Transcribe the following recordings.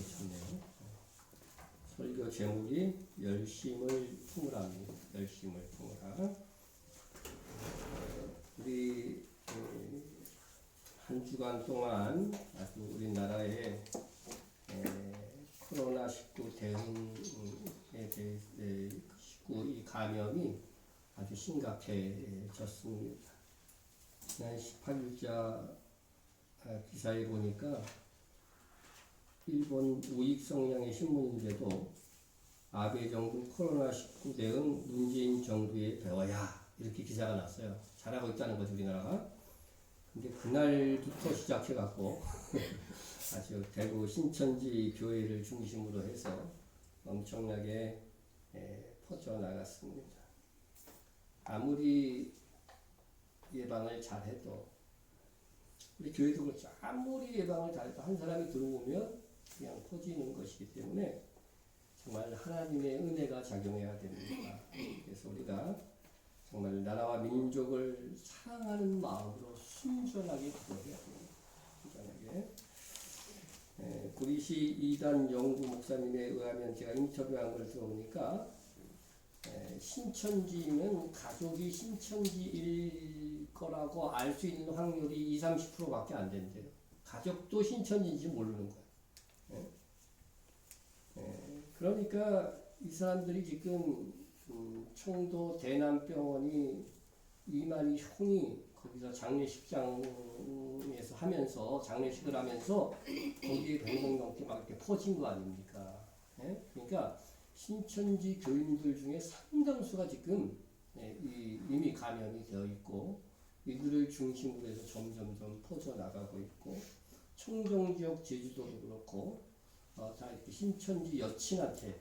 쳤네요. 설교 제목이 열심을 품으라입니다. 열심을 품으라. 우리 한 주간 동안 아주 우리나라의 코로나19 대응에 대해 19 이 감염이 아주 심각해졌습니다. 지난 18일자 기사에 보니까 일본 우익 성향의 신문인데도 아베 정부 코로나19 대응 문재인 정부에 배워야 이렇게 기사가 났어요. 잘하고 있다는 거죠, 우리나라가. 근데 그날부터 시작해갖고 아주 대구 신천지 교회를 중심으로 해서 엄청나게 퍼져나갔습니다. 아무리 예방을 잘해도 우리 교회도 그렇죠. 아무리 예방을 잘해도 한 사람이 들어오면 그냥 퍼지는 것이기 때문에 정말 하나님의 은혜가 작용해야 됩니다. 그래서 우리가 정말 나라와 민족을 사랑하는 마음으로 순전하게 기도해야 됩니다. 순전하게. 구리시 이단 영구 목사님에 의하면 제가 인터뷰한 걸 들어보니까 신천지면 가족이 신천지일 거라고 알 수 있는 확률이 20-30%밖에 안 된대요. 가족도 신천지인지 모르는 거예요. 그러니까 이 사람들이 지금 청도 대남병원이 이만희 형이 거기서 장례식장에서 하면서 장례식을 하면서 거기에 100명 넘게 막 이렇게 퍼진 거 아닙니까? 그러니까 신천지 교인들 중에 상당수가 지금 이미 감염이 되어 있고 이들을 중심으로 해서 점점점 퍼져나가고 있고 청정 지역 제주도도 그렇고 다 이렇게 신천지 여친한테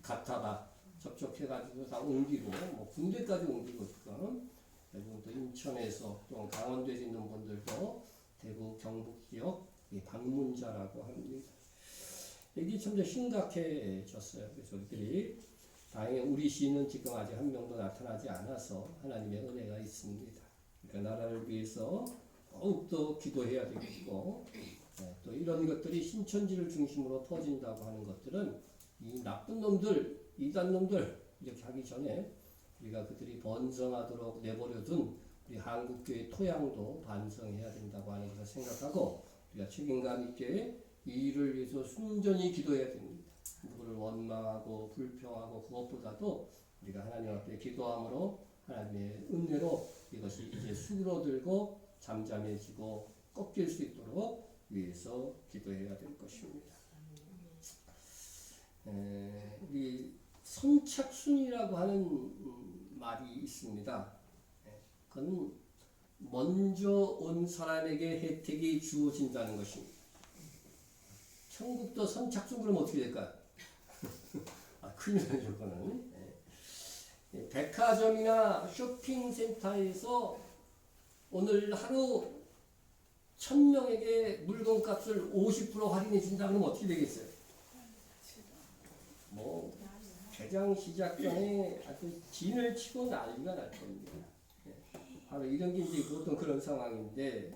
갖다가 접촉해가지고 다 옮기고 뭐 군대까지 옮기고 지금 그리고 또 인천에서 또 강원도에 있는 분들도 대구 경북 지역 방문자라고 합니다. 이게 참 심각해졌어요. 그래서 우리들이 다행히 우리 시는 지금 아직 한 명도 나타나지 않아서 하나님의 은혜가 있습니다. 그러니까 나라를 위해서 더욱더 기도해야 되겠고 또 이런 것들이 신천지를 중심으로 퍼진다고 하는 것들은 이 나쁜 놈들, 이단 놈들 이렇게 하기 전에 우리가 그들이 번성하도록 내버려둔 우리 한국교회 토양도 반성해야 된다고 하는 것을 생각하고 우리가 책임감 있게 이 일을 위해서 순전히 기도해야 됩니다. 누구를 원망하고 불평하고 그것보다도 우리가 하나님 앞에 기도함으로 하나님의 은혜로 이것이 이제 수그러들고 잠잠해지고 꺾일 수 있도록 위해서 기도해야 될 것입니다. 우리 선착순이라고 하는 말이 있습니다. 그건 먼저 온 사람에게 혜택이 주어진다는 것입니다. 천국도 선착순 그러면 어떻게 될까요? 큰일 나죠, 그거는. 백화점이나 쇼핑센터에서 오늘 하루 1000명에게 물건값을 50% 할인해 준다 그러면 어떻게 되겠어요? 뭐 개장 시작 전에 아주 진을 치고 난리가 날 겁니다. 바로 이런 게 이제 보통 그런 상황인데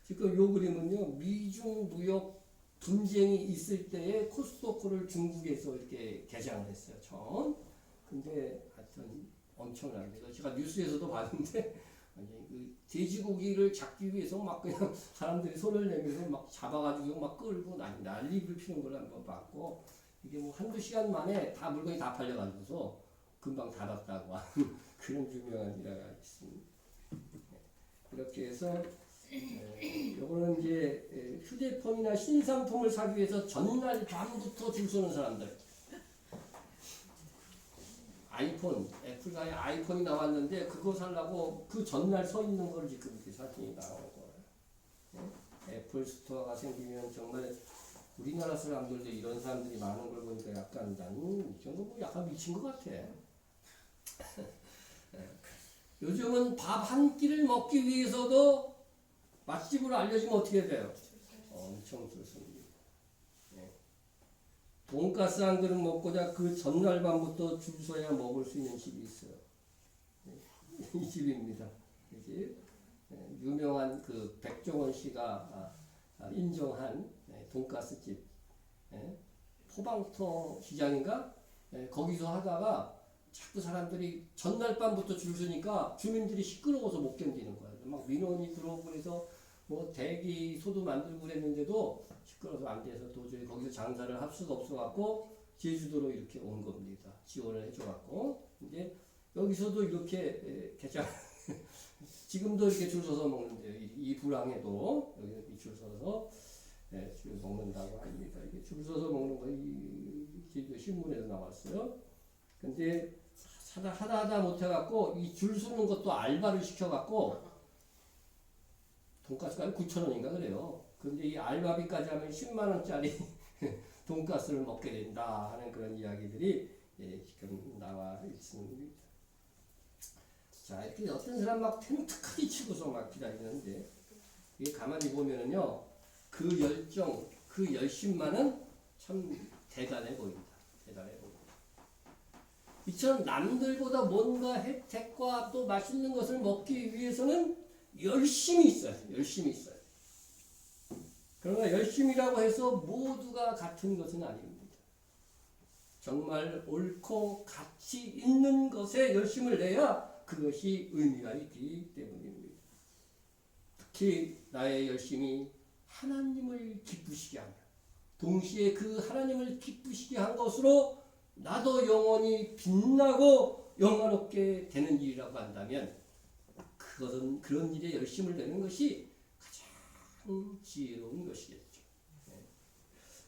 지금 요 그림은요 미중 무역 분쟁이 있을 때에 코스트코를 중국에서 이렇게 개장을 했어요 처음. 근데 하여튼 엄청나게 제가 뉴스에서도 봤는데 그 돼지고기를 잡기 위해서 막 그냥 사람들이 손을 내밀고 막 잡아가지고 막 끌고 난리를 피는 걸 한번 봤고 이게 뭐 한두 시간 만에 다 물건이 다 팔려가지고서 금방 닫았다고 하는 그런 유명한 일화가 있습니다. 이렇게 해서 요거는 이제 휴대폰이나 신상품을 사기 위해서 전날 밤부터 줄 서는 사람들. 아이폰, 애플사의 아이폰이 나왔는데 그거 살라고 그 전날 서 있는 걸 지금 이렇게 사진이 나오는 거예요. 애플 스토어가 생기면 정말 우리나라 사람들도 이런 사람들이 많은 걸 보니까 약간 나는 이 정도 약간 미친 것 같아. 요즘은 밥 한 끼를 먹기 위해서도 맛집으로 알려지면 어떻게 돼요? 엄청 좋습니다. 돈가스 한 그릇 먹고자 그 전날 밤부터 줄 서야 먹을 수 있는 집이 있어요. 이 집입니다. 이 집. 유명한 그 백종원 씨가 인정한 돈가스집, 예? 포방터 시장인가? 예, 거기서 하다가 자꾸 사람들이 전날 밤부터 줄 서니까 주민들이 시끄러워서 못 견디는 거예요. 막 민원이 들어오고 그래서 뭐 대기소도 만들고 그랬는데도 시끄러워서 안 돼서 도저히 거기서 장사를 할 수가 없어갖고 제주도로 이렇게 온 겁니다. 지원을 해줘갖고. 이제 여기서도 이렇게 개장 지금도 이렇게 줄 서서 먹는데요. 이 불황에도 여기 줄 서서 줄 먹는다고 합니다. 이게 줄 서서 먹는 거 이 제주도 신문에도 나왔어요. 근데 하다 못해갖고 이 줄 서는 것도 알바를 시켜갖고 돈가스가 9,000원인가 그래요. 근데 이 알바비까지 하면 10만 원짜리 돈가스를 먹게 된다 하는 그런 이야기들이 지금 나와 있습니다. 자, 이렇게 어떤 사람 막 텐트 크게 치고서 막 기다리는데 이게 가만히 보면은요 그 열정, 그 열심만은 참 대단해 보인다. 대단해 보인다. 이처럼 남들보다 뭔가 혜택과 또 맛있는 것을 먹기 위해서는 열심히 있어요. 열심히 있어요. 그러나 열심이라고 해서 모두가 같은 것은 아닙니다. 정말 옳고 가치 있는 것에 열심을 내야 그것이 의미가 있기 때문입니다. 특히 나의 열심이 하나님을 기쁘시게 하며 동시에 그 하나님을 기쁘시게 한 것으로 나도 영원히 빛나고 영화롭게 되는 일이라고 한다면 그것은 그런 일에 열심을 내는 것이 가장 지혜로운 것이겠죠.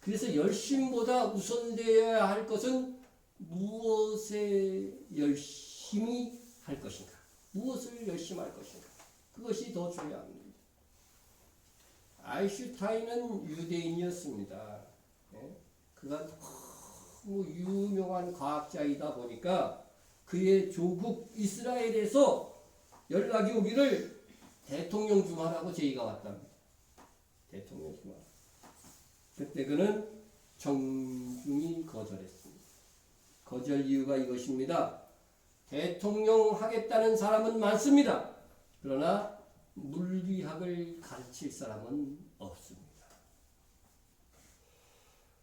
그래서 열심보다 우선되어야 할 것은 무엇에 열심히 할 것인가? 무엇을 열심히 할 것인가? 그것이 더 중요합니다. 아인슈타인은 유대인이었습니다. 그가 너무 유명한 과학자이다 보니까 그의 조국 이스라엘에서 연락이 오기를 대통령 좀 하라고 제의가 왔답니다. 대통령 좀 하라. 그때 그는 정중히 거절했습니다. 거절 이유가 이것입니다. 대통령 하겠다는 사람은 많습니다. 그러나 물리학을 가르칠 사람은 없습니다.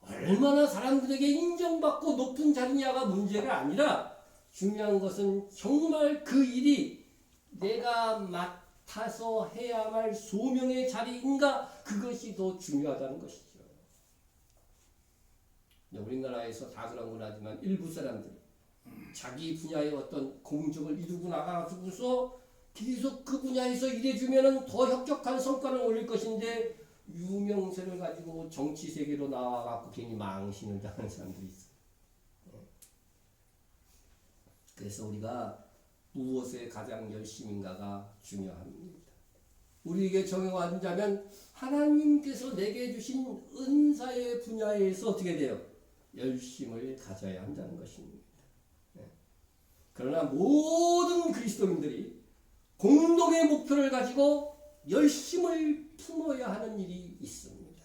얼마나 사람들에게 인정받고 높은 자리냐가 문제가 아니라 중요한 것은 정말 그 일이 내가 맡아서 해야 할 소명의 자리인가 그것이 더 중요하다는 것이죠. 우리나라에서 다 그런 건 하지만 일부 사람들이 자기 분야의 어떤 공적을 이루고 나가지고서 계속 그 분야에서 일해주면 더 혁혁한 성과를 올릴 것인데 유명세를 가지고 정치 세계로 나와갖고 괜히 망신을 당하는 사람들이 있어요. 그래서 우리가 무엇에 가장 열심인가가 중요합니다. 우리에게 정해왔자면 하나님께서 내게 주신 은사의 분야에서 어떻게 돼요? 열심을 가져야 한다는 것입니다. 그러나 모든 그리스도인들이 공동의 목표를 가지고 열심을 품어야 하는 일이 있습니다.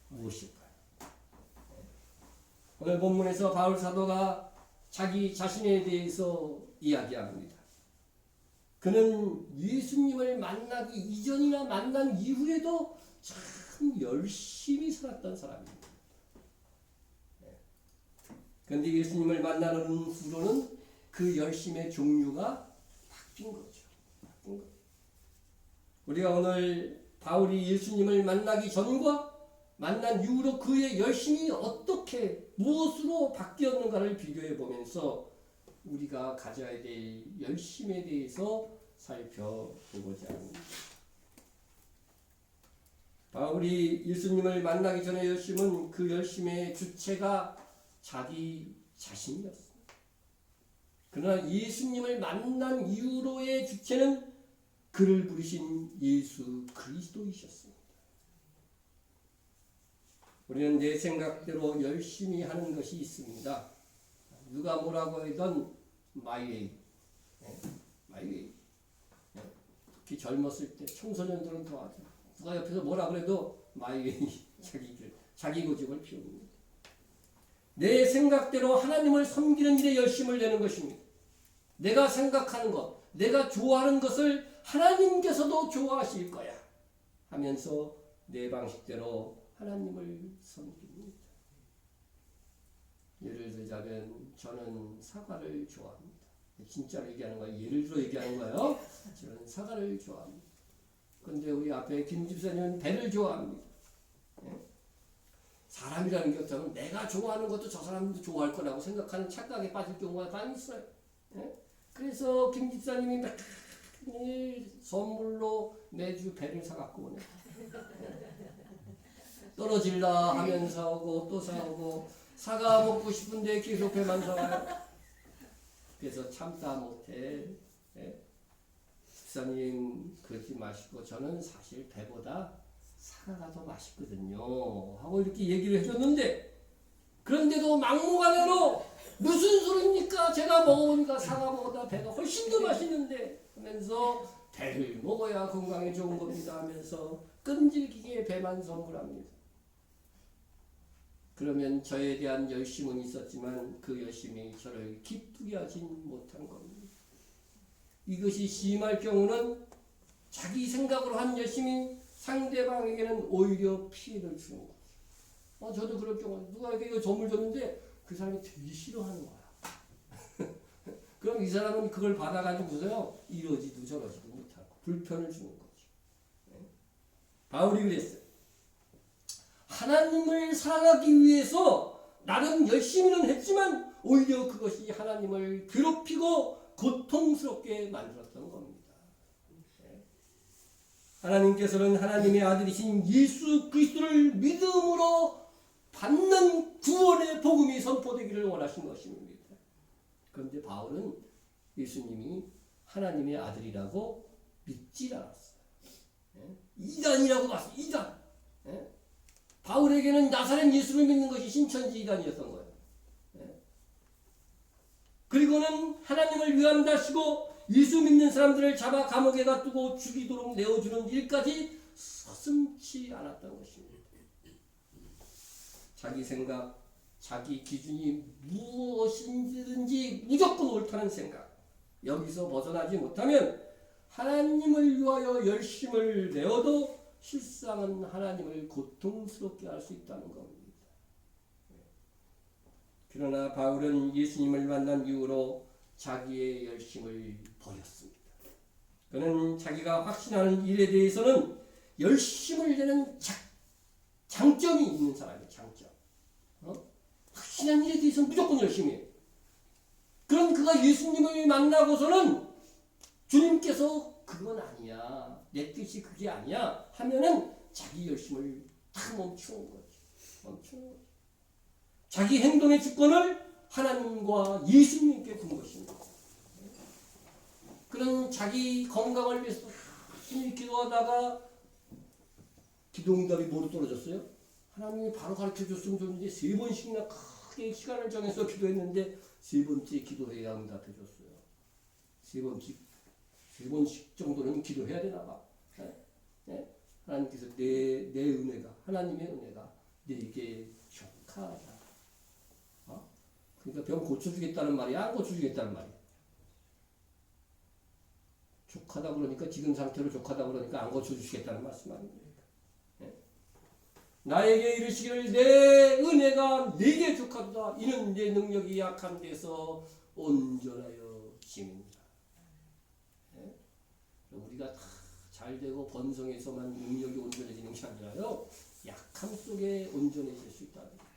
무엇일까요? 오늘 본문에서 바울 사도가 자기 자신에 대해서 이야기합니다. 그는 예수님을 만나기 이전이나 만난 이후에도 참 열심히 살았던 사람입니다. 그런데 예수님을 만나는 후로는 그 열심의 종류가 바뀐 거죠. 우리가 오늘 바울이 예수님을 만나기 전과 만난 이후로 그의 열심이 어떻게 무엇으로 바뀌었는가를 비교해 보면서 우리가 가져야 될 열심에 대해서 살펴보고자 합니다. 바울이 예수님을 만나기 전의 열심은 그 열심의 주체가 자기 자신이었습니다. 그러나 예수님을 만난 이후로의 주체는 그를 부르신 예수 그리스도이셨습니다. 우리는 내 생각대로 열심히 하는 것이 있습니다. 누가 뭐라고 하던 마이웨이, 마이웨이. 특히 젊었을 때 청소년들은 더 하죠. 누가 옆에서 뭐라 그래도 마이웨이, 자기 고집을 피웁니다. 내 생각대로 하나님을 섬기는 일에 열심을 내는 것입니다. 내가 생각하는 것, 내가 좋아하는 것을 하나님께서도 좋아하실 거야 하면서 내 방식대로 하나님을 섬깁니다. 예를 들자면 저는 사과를 좋아합니다. 진짜로 얘기하는 거예요. 예를 들어 얘기하는 거예요. 저는 사과를 좋아합니다. 근데 우리 앞에 김 집사님은 배를 좋아합니다. 사람이라는 게 어쩌면 내가 좋아하는 것도 저 사람도 좋아할 거라고 생각하는 착각에 빠질 경우가 많이 있어요. 그래서 김 집사님이 매일 선물로 매주 배를 사갖고 오네. 떨어질라 하면 사오고 또 사오고 사과 먹고 싶은데 계속 배만 사와요. 그래서 참다 못해. 집사님 그러지 마시고 저는 사실 배보다 사과가 더 맛있거든요 하고 이렇게 얘기를 해줬는데, 그런데도 막무가내로 무슨 소리입니까? 제가 먹어보니까 사과보다 배가 훨씬 더 맛있는데 하면서 배를 먹어야 건강에 좋은 겁니다 하면서 끈질기게 배만 선물합니다. 그러면 저에 대한 열심은 있었지만 그 열심이 저를 기쁘게 하진 못한 겁니다. 이것이 심할 경우는 자기 생각으로 한 열심이 상대방에게는 오히려 피해를 주는 거죠. 저도 그럴 경우 누가에게 이거 선물 줬는데 그 사람이 되게 싫어하는 거야. 그럼 이 사람은 그걸 받아가지고서요 이러지도 저러지도 못하고 불편을 주는 거죠. 바울이 그랬어요. 하나님을 사랑하기 위해서 나름 열심히는 했지만 오히려 그것이 하나님을 괴롭히고 고통스럽게 만들었던 겁니다. 하나님께서는 하나님의 아들이신 예수 그리스도를 믿음으로 받는 구원의 복음이 선포되기를 원하신 것입니다. 그런데 바울은 예수님이 하나님의 아들이라고 믿지 않았어요. 이단이라고 봤어요. 이단. 바울에게는 나사렛 예수를 믿는 것이 신천지 이단이었던 거예요. 그리고는 하나님을 위함다시고 예수 믿는 사람들을 잡아 감옥에 가두고 죽이도록 내어주는 일까지 서슴지 않았던 것입니다. 자기 생각, 자기 기준이 무엇인지 무조건 옳다는 생각, 여기서 벗어나지 못하면 하나님을 위하여 열심을 내어도 실상은 하나님을 고통스럽게 할 수 있다는 겁니다. 그러나 바울은 예수님을 만난 이후로 자기의 열심을 버렸습니다. 그는 자기가 확신하는 일에 대해서는 열심을 내는 장점이 있는 사람이에요. 장점. 확신한 일에 대해서는 무조건 열심히 해요. 그럼 그가 예수님을 만나고서는 주님께서 그건 아니야, 내 뜻이 그게 아니야 하면은 자기 열심을 다 멈추는 거죠. 멈추는 거죠. 자기 행동의 주권을 하나님과 예수님께 둔 것입니다. 그런 자기 건강을 위해서 열심히 기도하다가 기도응답이 뭐로 떨어졌어요? 하나님이 바로 가르쳐줬으면 좋은데 3번씩이나 크게 시간을 정해서 기도했는데 3번째 기도해야 응답해줬어요. 3번씩 정도는 기도해야 되나 봐. 하나님께서 내 은혜가, 하나님의 은혜가 내게 족하다. 그러니까 병 고쳐주겠다는 말이야, 안 고쳐주겠다는 말이야? 족하다 그러니까 지금 상태로 족하다 그러니까 안 고쳐주시겠다는 말씀 아닙니까? 나에게 이르시기를 내 은혜가 내게 족하다. 이는 내 능력이 약한 데서 온전하여 짐입니다. 우리가 다 잘되고 번성해서만 능력이 온전해지는 게 아니라요, 약함 속에 온전해질 수 있다는 거죠.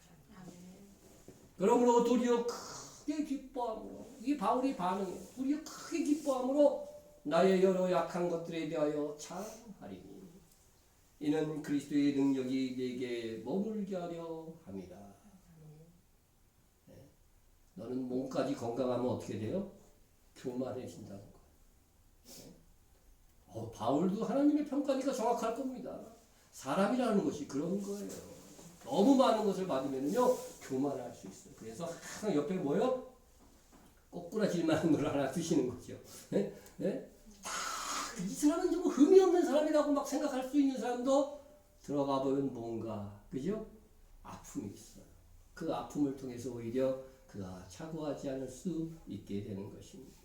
그러므로 도리어 크게 기뻐함으로, 이게 바울의 반응이에요. 도리어 크게 기뻐함으로 나의 여러 약한 것들에 대하여 자랑하리니 이는 그리스도의 능력이 내게 머물게 하려 함이라. 너는 몸까지 건강하면 어떻게 돼요? 교만해진다는 거예요. 바울도 하나님의 평가니까 정확할 겁니다. 사람이라는 것이 그런 거예요. 너무 많은 것을 받으면요 교만할 수 있어요. 그래서 항상 옆에 뭐요? 꼬꾸라질 만한 걸 하나 두시는 거죠. 이 사람은 좀 의미 없는 사람이라고 막 생각할 수 있는 사람도 들어가 보면 뭔가, 그죠? 아픔이 있어요. 그 아픔을 통해서 오히려 그가 차고하지 않을 수 있게 되는 것입니다.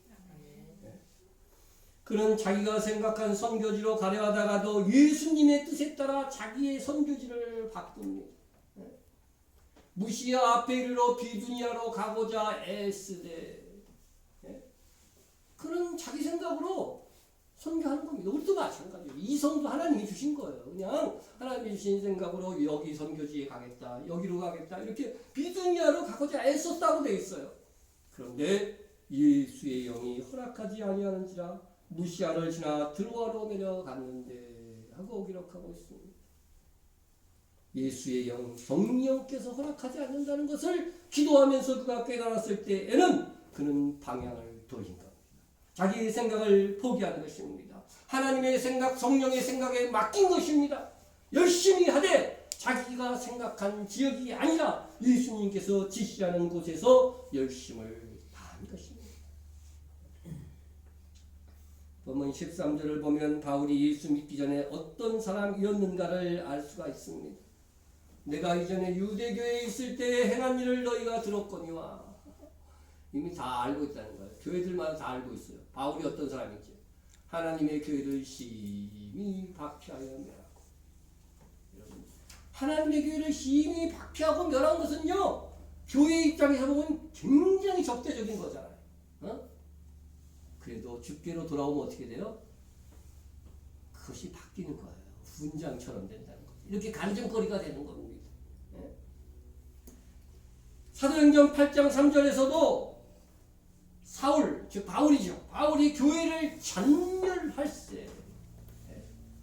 그는 자기가 생각한 선교지로 가려 하다가도 예수님의 뜻에 따라 자기의 선교지를 바꿉니다. 무시야 앞에 이르러 비두니아로 가고자 애쓰되, 그는 자기 생각으로 선교하는 겁니다. 우리도 마찬가지예요. 이성도 하나님이 주신 거예요. 그냥 하나님이 주신 생각으로 여기 선교지에 가겠다, 여기로 가겠다, 이렇게 비두니아로 가고자 애썼다고 되어 있어요. 그런데 예수의 영이 허락하지 아니하는지라 무시아를 지나 드로아로 내려갔는데 하고 기록하고 있습니다. 예수의 영, 성령께서 허락하지 않는다는 것을 기도하면서 그가 깨달았을 때에는 그는 방향을 돌린 겁니다. 자기의 생각을 포기하는 것입니다. 하나님의 생각, 성령의 생각에 맡긴 것입니다. 열심히 하되 자기가 생각한 지역이 아니라 예수님께서 지시하는 곳에서 열심을 다한 것입니다. 본문 13절을 보면 바울이 예수 믿기 전에 어떤 사람이었는가를 알 수가 있습니다. 내가 이전에 유대교에 있을 때 행한 일을 너희가 들었거니와. 이미 다 알고 있다는 거예요. 교회들마다 다 알고 있어요. 바울이 어떤 사람인지. 하나님의 교회를 심히 박해하여 멸하고. 여러분, 하나님의 교회를 심히 박해하고 멸한 것은요, 교회 입장에서 보면 굉장히 적대적인 거잖아요. 그래도 주께로 돌아오면 어떻게 돼요? 그것이 바뀌는 거예요. 훈장처럼 된다는 거죠. 이렇게 간증거리가 되는 겁니다. 사도행전 8장 3절에서도 사울, 즉 바울이죠. 바울이 교회를 잔멸할세,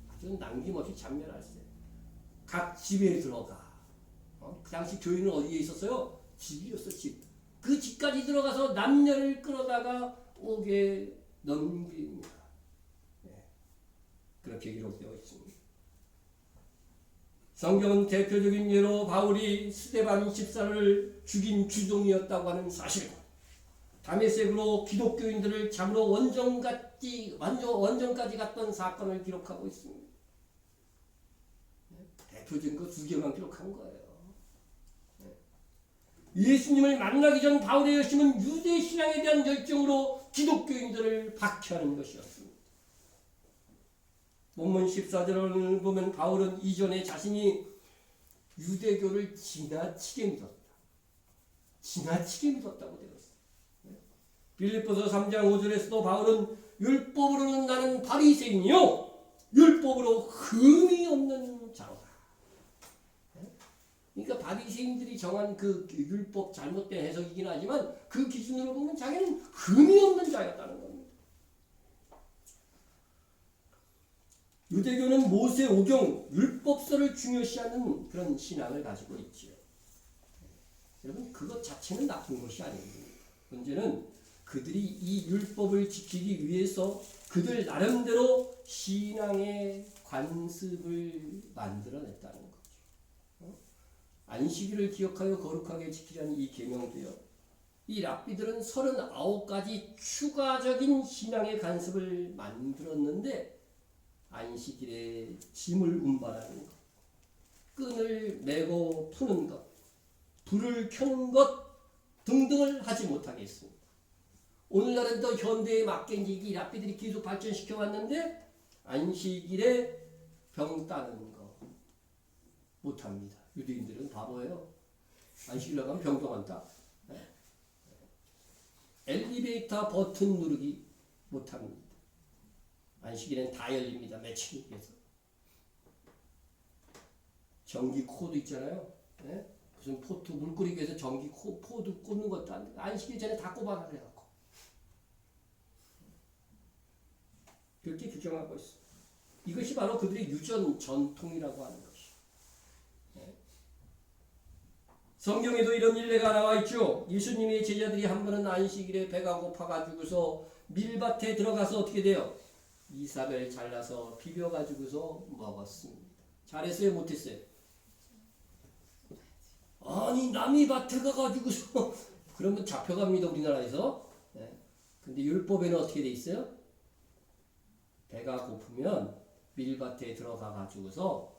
아주 남김없이 잔멸할세, 각 집에 들어가. 그 당시 교회는 어디에 있었어요? 집이었어, 집. 그 집까지 들어가서 남녀를 끌어다가 옥에 넘깁니다. 그렇게 기록되어 있습니다. 성경은 대표적인 예로 바울이 스데반 집사를 죽인 주동이었다고 하는 사실과 다메섹으로 기독교인들을 잡으러 원정까지 갔던 사건을 기록하고 있습니다. 대표적인 거 두 개만 기록한 거예요. 예수님을 만나기 전 바울의 열심은 유대 신앙에 대한 열정으로 기독교인들을 박해하는 것이었습니다. 본문 14절을 보면 바울은 이전에 자신이 유대교를 지나치게 믿었다. 지나치게 믿었다고 되어 있어요. 빌립보서 3장 5절에서도 바울은 율법으로는 나는 바리새인이요 율법으로 흠이 없는 자로다. 그러니까 바리새인들이 정한 그 율법 잘못된 해석이긴 하지만 그 기준으로 보면 자기는 흠이 없는 자였다는 겁니다. 유대교는 모세 오경 율법서를 중요시하는 그런 신앙을 가지고 있지요. 여러분, 그것 자체는 나쁜 것이 아닙니다. 문제는 그들이 이 율법을 지키기 위해서 그들 나름대로 신앙의 관습을 만들어냈다는 거죠. 안식일을 기억하여 거룩하게 지키자는 이 계명도요, 이 랍비들은 39가지 추가적인 신앙의 관습을 만들었는데 안식일에 짐을 운반하는 것, 끈을 메고 푸는 것, 불을 켜는 것 등등을 하지 못하게 했습니다. 오늘날은 또 현대에 맞게 이 랍비들이 계속 발전시켜 왔는데 안식일에 병 따는 거 못합니다. 유대인들은 바보예요. 안식일 나가면 병도 안 따. 엘리베이터 버튼 누르기 못합니다. 안식일엔 다 열립니다. 매칭이 돼서. 전기 코드 있잖아요. 네? 무슨 포트 물 끓이기 위해서 전기 코드 꽂는 것도 안 돼. 안식일 전에 다 꼽아라 그래갖고. 그렇게 규정하고 있어. 이것이 바로 그들의 유전 전통이라고 하는 것이. 네? 성경에도 이런 일례가 나와 있죠. 예수님의 제자들이 한 번은 안식일에 배가 고파가지고서 밀밭에 들어가서 어떻게 돼요? 이삭을 잘라서 비벼가지고서 먹었습니다. 잘했어요? 못했어요? 아니 남이 밭에 가가지고서 그러면 잡혀갑니다, 우리나라에서. 네. 근데 율법에는 어떻게 돼 있어요? 배가 고프면 밀밭에 들어가가지고서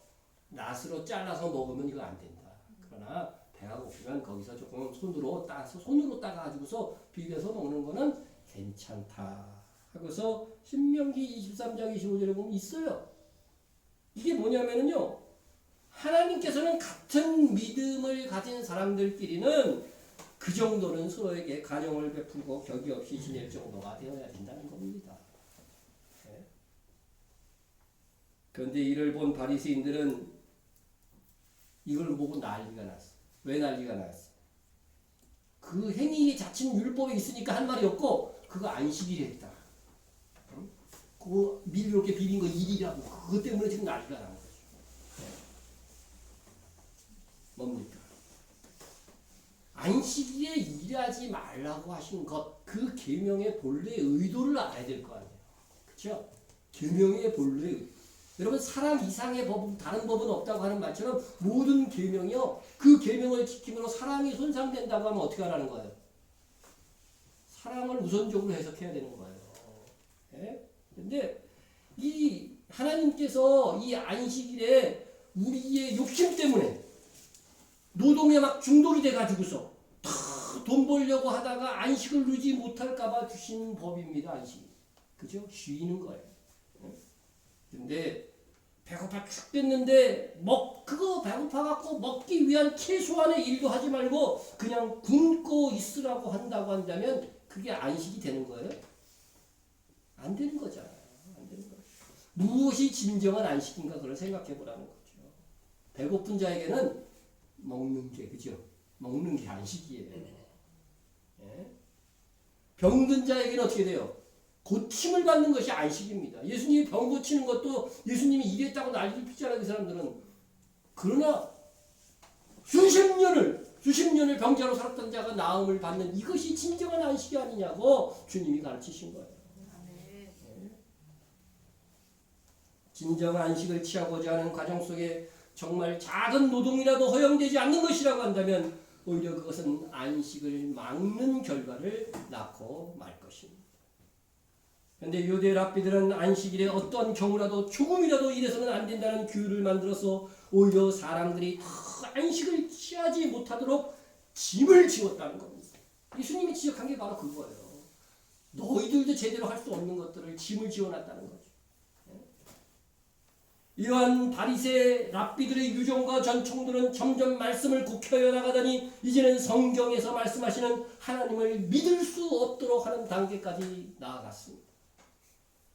낫으로 잘라서 먹으면 이거 안 된다. 그러나 배가 고프면 거기서 조금 손으로 따가지고서 비벼서 먹는 거는 괜찮다 하고서 신명기 23장 25절에 보면 있어요. 이게 뭐냐면요. 하나님께서는 같은 믿음을 가진 사람들끼리는 그 정도는 서로에게 간용을 베풀고 격이 없이 지낼 정도가 되어야 된다는 겁니다. 네. 그런데 이를 본 바리새인들은 이걸 보고 난리가 났어. 왜 난리가 났어? 그 행위 자체는 율법에 있으니까 한 말이 없고 그거 안식일에 했다. 응? 그거 밀 이렇게 비빈 거 일이라고. 그것 때문에 지금 난리가 난 거죠. 네. 뭡니까? 안식일에 일하지 말라고 하신 것, 그 계명의 본래 의도를 알아야 될 거 아니에요. 그렇죠? 계명의 본래 의도. 여러분 사람 이상의 법은 다른 법은 없다고 하는 말처럼 모든 계명이요. 그 계명을 지킴으로 사람이 손상된다고 하면 어떻게 하라는 거예요? 사람을 우선적으로 해석해야 되는 거예요. 예? 근데 이 하나님께서 이 안식일에 우리의 욕심 때문에 노동에 막 중독이 돼가지고서 돈 벌려고 하다가 안식을 누리지 못할까봐 주신 법입니다. 안식. 그죠? 쉬는 거예요. 근데 배고파 죽겠는데 그거 배고파갖고 먹기 위한 최소한의 일도 하지 말고 그냥 굶고 있으라고 한다고 한다면 그게 안식이 되는 거예요? 안 되는 거잖아요. 안 되는 거예요. 무엇이 진정한 안식인가 그걸 생각해 보라는 거죠. 배고픈 자에게는 먹는 게 그죠? 먹는 게 안식이에요. 예? 병든 자에게는 어떻게 돼요? 고침을 받는 것이 안식입니다. 예수님이 병 고치는 것도 예수님이 일했다고 난리를 피잖아요. 그 사람들은. 그러나 수십 년을 병자로 살았던 자가 나음을 받는 이것이 진정한 안식이 아니냐고 주님이 가르치신 거예요. 네. 진정한 안식을 취하고자 하는 과정 속에 정말 작은 노동이라도 허용되지 않는 것이라고 한다면 오히려 그것은 안식을 막는 결과를 낳고 말 것입니다. 그런데 유대 랍비들은 안식일에 어떤 경우라도 조금이라도 이래서는 안 된다는 규율을 만들어서 오히려 사람들이 안식을 취하지 못하도록 짐을 지웠다는 겁니다. 예수님이 지적한 게 바로 그거예요. 너희들도 제대로 할 수 없는 것들을 짐을 지어놨다는 거죠. 이러한 바리새 랍비들의 유종과 전통들은 점점 말씀을 굽혀여 나가더니 이제는 성경에서 말씀하시는 하나님을 믿을 수 없도록 하는 단계까지 나아갔습니다.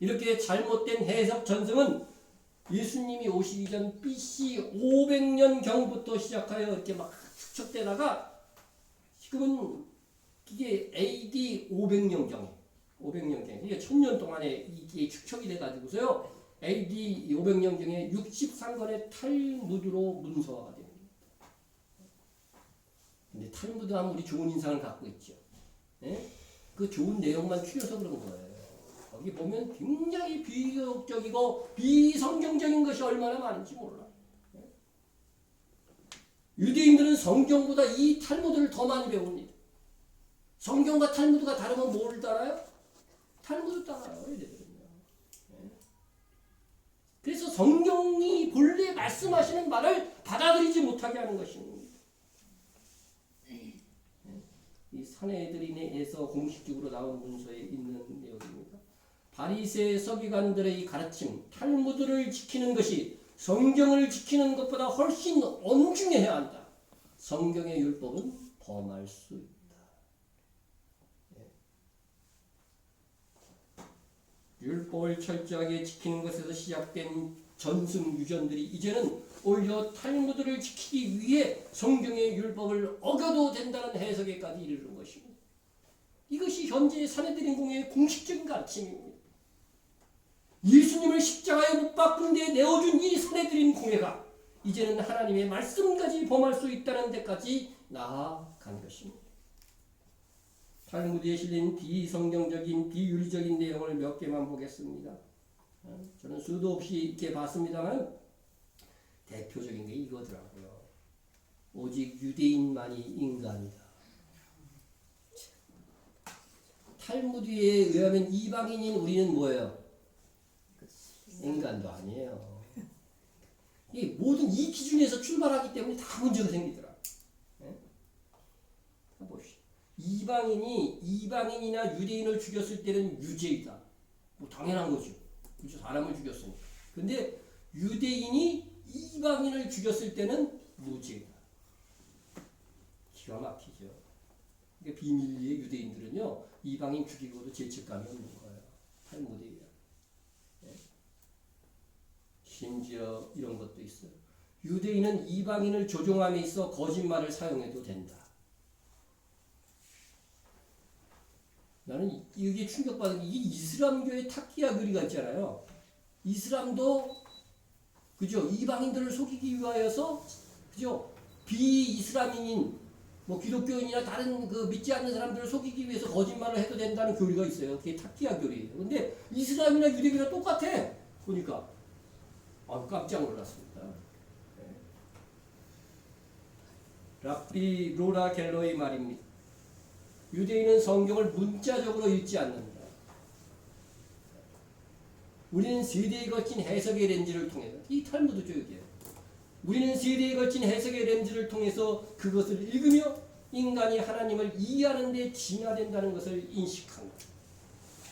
이렇게 잘못된 해석 전승은 예수님이 오시기 전 BC 500년경부터 시작하여 이렇게 막 축적되다가 지금은 이게 AD 500년경이에요. 500년경. 이게 1000년 동안에 이게 축적이 돼가지고서요. AD 500년경에 63권의 탈무드로 문서화가 됩니다. 근데 탈무드 하면 우리 좋은 인상을 갖고 있죠. 네? 그 좋은 내용만 추려서 그런 거예요. 거기 보면 굉장히 비교적이고 비성경적인 것이 얼마나 많은지 몰라. 네? 유대인들은 성경보다 이 탈무드를 더 많이 배웁니다. 성경과 탈무드가 다르면 뭘 따라요? 탈무드 따라요. 그래서 성경이 본래 말씀하시는 말을 받아들이지 못하게 하는 것입니다. 이 산헤드린에서 공식적으로 나온 문서에 있는 내용입니다. 바리새 서기관들의 이 가르침, 탈무드를 지키는 것이 성경을 지키는 것보다 훨씬 엄중해야 한다. 성경의 율법은 범할 수 있다. 율법을 철저하게 지키는 것에서 시작된 전승 유전들이 이제는 오히려 탈무드를 지키기 위해 성경의 율법을 어겨도 된다는 해석에까지 이르는 것입니다. 이것이 현재 산헤드린 공회의 공식적인 가르침입니다. 예수님을 십자가에 못 박은 데 내어준 이 산헤드린 공회가 이제는 하나님의 말씀까지 범할 수 있다는 데까지 나아간 것입니다. 탈무드에 실린 비성경적인 비윤리적인 내용을 몇 개만 보겠습니다. 저는 수도 없이 이렇게 봤습니다만 대표적인 게 이거더라고요. 오직 유대인만이 인간이다. 탈무드에 의하면 이방인인 우리는 뭐예요? 인간도 아니에요. 이 모든 이 기준에서 출발하기 때문에 다 문제가 생기더라. 봅시다. 이방인이 이방인이나 유대인을 죽였을 때는 유죄이다. 뭐 당연한 거죠. 그죠? 사람을 죽였으니까. 근데 유대인이 이방인을 죽였을 때는 무죄다. 기가 막히죠. 그러니까 비밀리에 유대인들은요, 이방인 죽이고도 죄책감이 없는 거예요. 탈무드에. 네? 심지어 이런 것도 있어요. 유대인은 이방인을 조종함에 있어 거짓말을 사용해도 된다. 나는 이게 충격받은 게, 이게 이슬람교의 타키야 교리가 있잖아요. 이슬람도 그죠? 이방인들을 속이기 위하여서 그죠? 비이슬람인인 뭐 기독교인이나 다른 그 믿지 않는 사람들을 속이기 위해서 거짓말을 해도 된다는 교리가 있어요. 그게 타키야 교리예요. 근데 이슬람이나 유대교나 똑같아. 보니까 깜짝 놀랐습니다. 네. 랍비 로라 갤러의 말입니다. 유대인은 성경을 문자적으로 읽지 않는다. 우리는 세대에 걸친 해석의 렌즈를 통해서, 이 탈무드 교육이에요. 우리는 세대에 걸친 해석의 렌즈를 통해서 그것을 읽으며 인간이 하나님을 이해하는 데 진화된다는 것을 인식한다.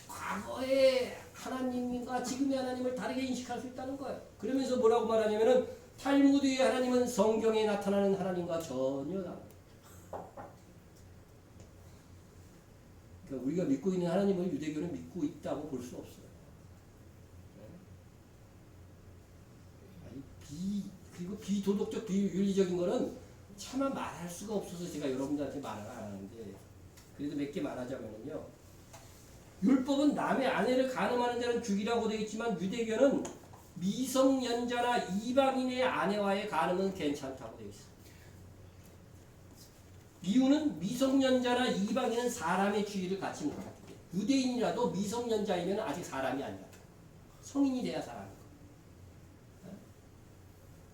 과거의 하나님과 지금의 하나님을 다르게 인식할 수 있다는 거예요. 그러면서 뭐라고 말하냐면은 탈무드의 하나님은 성경에 나타나는 하나님과 전혀 다르다. 그러니까 우리가 믿고 있는 하나님을 유대교는 믿고 있다고 볼 수 없어요. 그리고 비도덕적, 비윤리적인 거는 차마 말할 수가 없어서 제가 여러분들한테 말을 안 하는데, 그래도 몇 개 말하자면요. 율법은 남의 아내를 간음하는 자는 죽이라고 되어 있지만 유대교는 미성년자나 이방인의 아내와의 간음은 괜찮다고 되어 있어요. 이유는 미성년자나 이방인은 사람의 주의를 갖지 못하기 때문에. 유대인이라도 미성년자이면 아직 사람이 아니다. 성인이 돼야 사람이고.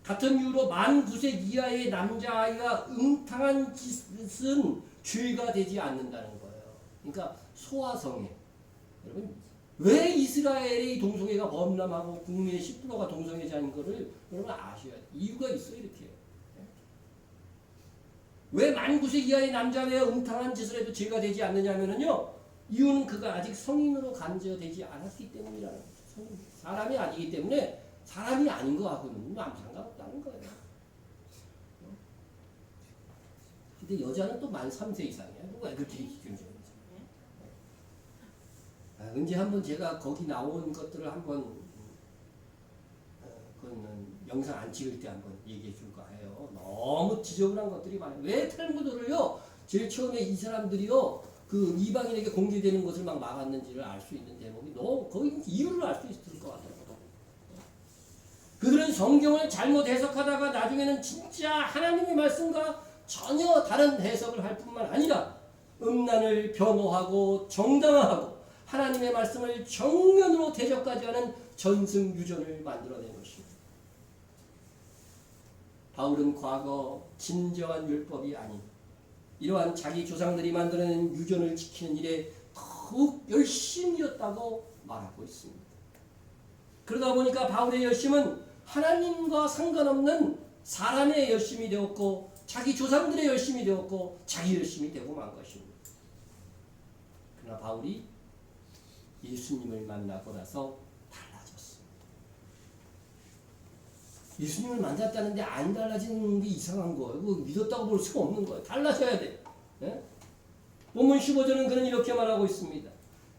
같은 이유로 만 9세 이하의 남자아이가 음탕한 짓은 죄가 되지 않는다는 거예요. 그러니까 소아성애. 여러분, 왜 이스라엘의 동성애가 범람하고 국민의 10%가 동성애자인 거를 여러분 아셔야 돼요. 이유가 있어요, 이렇게. 왜 만 9세 이하의 남자아이가 음탕한 짓을 해도 죄가 되지 않느냐면요. 이유는 그가 아직 성인으로 간주되지 않았기 때문이라는 거죠. 사람이 아니기 때문에 사람이 아닌 거하고는 아무 상관없다는 거예요. 근데 여자는 또 만 3세 이상이야. 왜 그렇게 기준적이지? 언제 한번 제가 거기 나온 것들을 한번 그거는 영상 안 찍을 때 한번 얘기해 줄까 해요. 너무 지저분한 것들이 많아요. 왜 탈무드를요? 제일 처음에 이 사람들이요, 그 이방인에게 공개되는 것을 막 막았는지를 알 수 있는 대목이 너무 거의 이유를 알 수 있을 것 같아요. 그들은 성경을 잘못 해석하다가 나중에는 진짜 하나님의 말씀과 전혀 다른 해석을 할 뿐만 아니라 음란을 변호하고 정당화하고 하나님의 말씀을 정면으로 대적까지 하는 전승유전을 만들어낸 것입니다. 바울은 과거 진정한 율법이 아닌 이러한 자기 조상들이 만들어낸 유전을 지키는 일에 더욱 열심이었다고 말하고 있습니다. 그러다 보니까 바울의 열심은 하나님과 상관없는 사람의 열심이 되었고 자기 조상들의 열심이 되었고 자기 열심이 되고 만 것입니다. 그러나 바울이 예수님을 만나고 나서 달라졌습니다. 예수님을 만났다는데 안 달라지는 게 이상한 거예요. 그거 믿었다고 볼 수가 없는 거예요. 달라져야 돼요. 네? 본문 15절은 그는 이렇게 말하고 있습니다.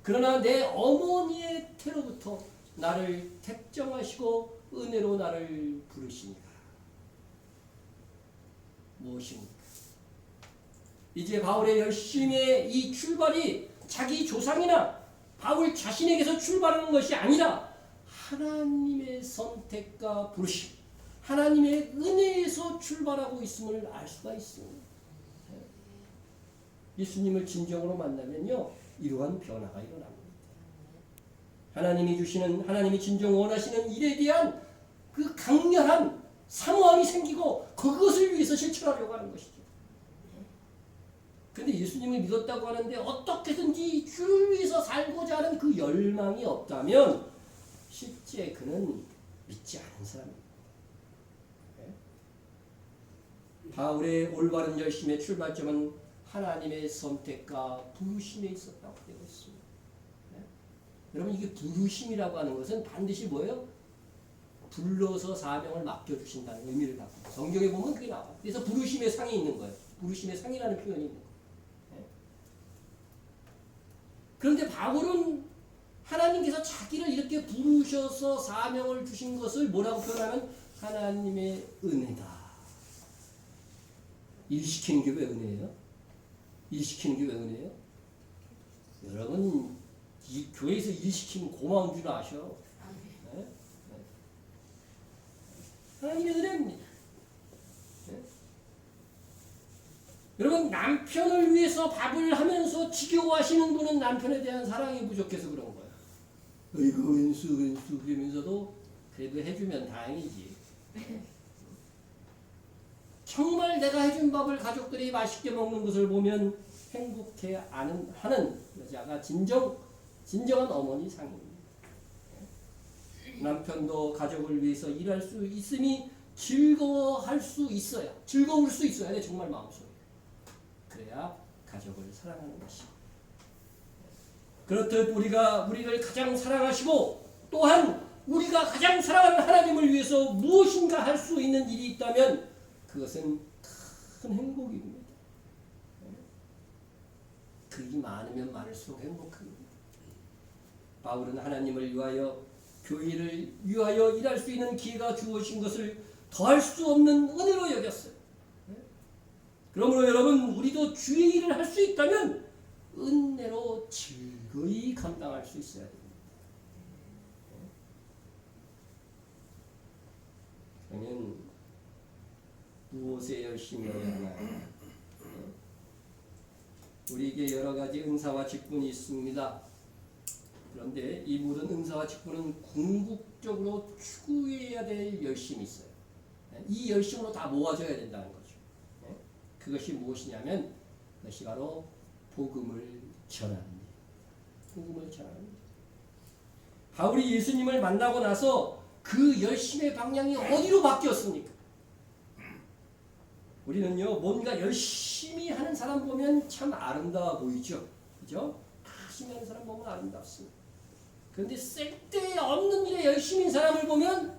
그러나 내 어머니의 태로부터 나를 택정하시고 은혜로 나를 부르시니라. 무엇입니까? 이제 바울의 열심의 이 출발이 자기 조상이나 바울 자신에게서 출발하는 것이 아니라 하나님의 선택과 부르심, 하나님의 은혜에서 출발하고 있음을 알 수가 있습니다. 예수님을 진정으로 만나면요, 이러한 변화가 일어납니다. 하나님이 진정 원하시는 일에 대한 그 강렬한 사모함이 생기고 그것을 위해서 실천하려고 하는 것이죠. 근데 예수님을 믿었다고 하는데 어떻게든지 주를 위해서 살고자 하는 그 열망이 없다면 실제 그는 믿지 않은 사람입니다. 바울의 올바른 열심의 출발점은 하나님의 선택과 부르심에 있었다고 되고 있습니다. 여러분 이게 부르심이라고 하는 것은 반드시 뭐예요? 불러서 사명을 맡겨주신다는 의미를 갖고 있어요. 성경에 보면 그게 나와요. 그래서 부르심의 상이 있는 거예요. 부르심의 상이라는 표현이 있는 거예요. 네. 그런데 바울은 하나님께서 자기를 이렇게 부르셔서 사명을 주신 것을 뭐라고 표현하면 하나님의 은혜다. 일시키는 게 왜 은혜예요? 일시키는 게 왜 은혜예요? 여러분 이 교회에서 일시키면 고마운 줄 아셔. 네? 네. 하나님의 은혜입니다. 네? 여러분 남편을 위해서 밥을 하면서 지겨워하시는 분은 남편에 대한 사랑이 부족해서 그런 거예요. 어이구 은수 그러면서도 그래도 해주면 다행이지. 정말 내가 해준 밥을 가족들이 맛있게 먹는 것을 보면 행복해하는 여자가 진정한 어머니 상입니다. 남편도 가족을 위해서 일할 수 있음이 즐거울 수 있어야 돼 정말 마음속에. 그래야 가족을 사랑하는 것입니다. 그렇듯 우리를 가장 사랑하시고 또한 우리가 가장 사랑하는 하나님을 위해서 무엇인가 할 수 있는 일이 있다면 그것은 큰 행복입니다. 그게 많으면 많을수록 행복합니다. 바울은 하나님을 위하여 교회를 위하여 일할 수 있는 기회가 주어진 것을 더할 수 없는 은혜로 여겼어요. 그러므로 여러분 우리도 주의 일을 할 수 있다면 은혜로 즐거이 감당할 수 있어야 됩니다. 그러면 무엇에 열심히 해야 하나요? 우리에게 여러 가지 은사와 직분이 있습니다. 그런데 이 모든 은사와 직분은 궁극적으로 추구해야 될 열심이 있어요. 이 열심으로 다 모아져야 된다는 거죠. 그것이 무엇이냐면 그것이 바로 복음을 전하는 일. 복음을 전하는 일. 바울이 예수님을 만나고 나서 그 열심의 방향이 어디로 바뀌었습니까? 우리는요 뭔가 열심히 하는 사람 보면 참 아름다워 보이죠, 그죠? 열심히 하는 사람 보면 아름답습니다. 그런데 쓸데없는 일에 열심히 한 사람을 보면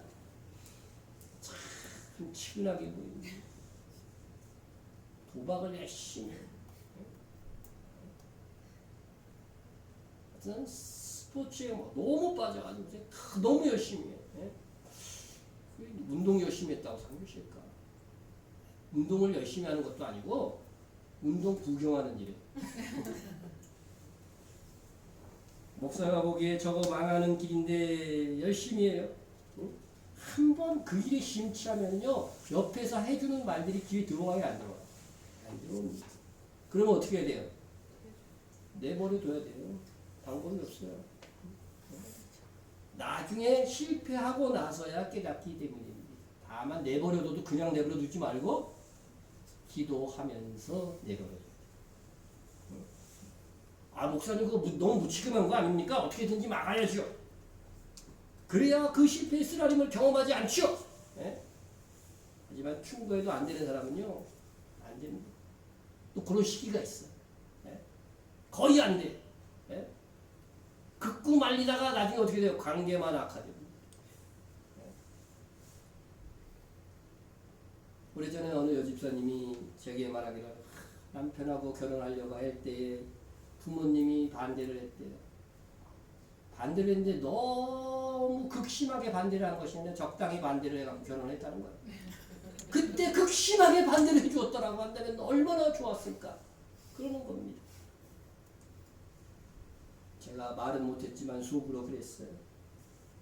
참 치근하게 보입니다. 도박을 열심히 해요. 스포츠에 너무 빠져가지고 너무 열심히 해요. 운동 열심히 했다고 상주실까? 운동을 열심히 하는 것도 아니고 운동 구경하는 일이에요. 목사가 보기에 저거 망하는 길인데 열심히 해요. 한번 그 일에 심취하면요 옆에서 해주는 말들이 귀에 들어와요, 안 들어와요? 안 들어옵니다. 그러면 어떻게 해야 돼요? 내버려둬야 돼요. 방법이 없어요. 나중에 실패하고 나서야 깨닫기 때문입니다. 다만 내버려둬도 그냥 내버려두지 말고 기도하면서 내버려둬요. 목사님 그거 너무 무책임한 거 아닙니까? 어떻게든지 막아야죠. 그래야 그 실패의 쓰라림을 경험하지 않죠. 하지만 충고해도 안 되는 사람은요 안 됩니다. 또 그런 시기가 있어. 거의 안 돼. 긋고 말리다가 나중에 어떻게 돼요? 관계만 악화됩니다. 오래전에 어느 여집사님이 제게 말하기를 남편하고 결혼하려고 할 때에 부모님이 반대를 했대요. 반대를 했는데 너무 극심하게 반대를 한 것인데 적당히 반대를 해가지고 결혼했다는 거예요. 그때 극심하게 반대를 해주었더라고 한다면 얼마나 좋았을까 그러는 겁니다. 제가 말은 못했지만 속으로 그랬어요.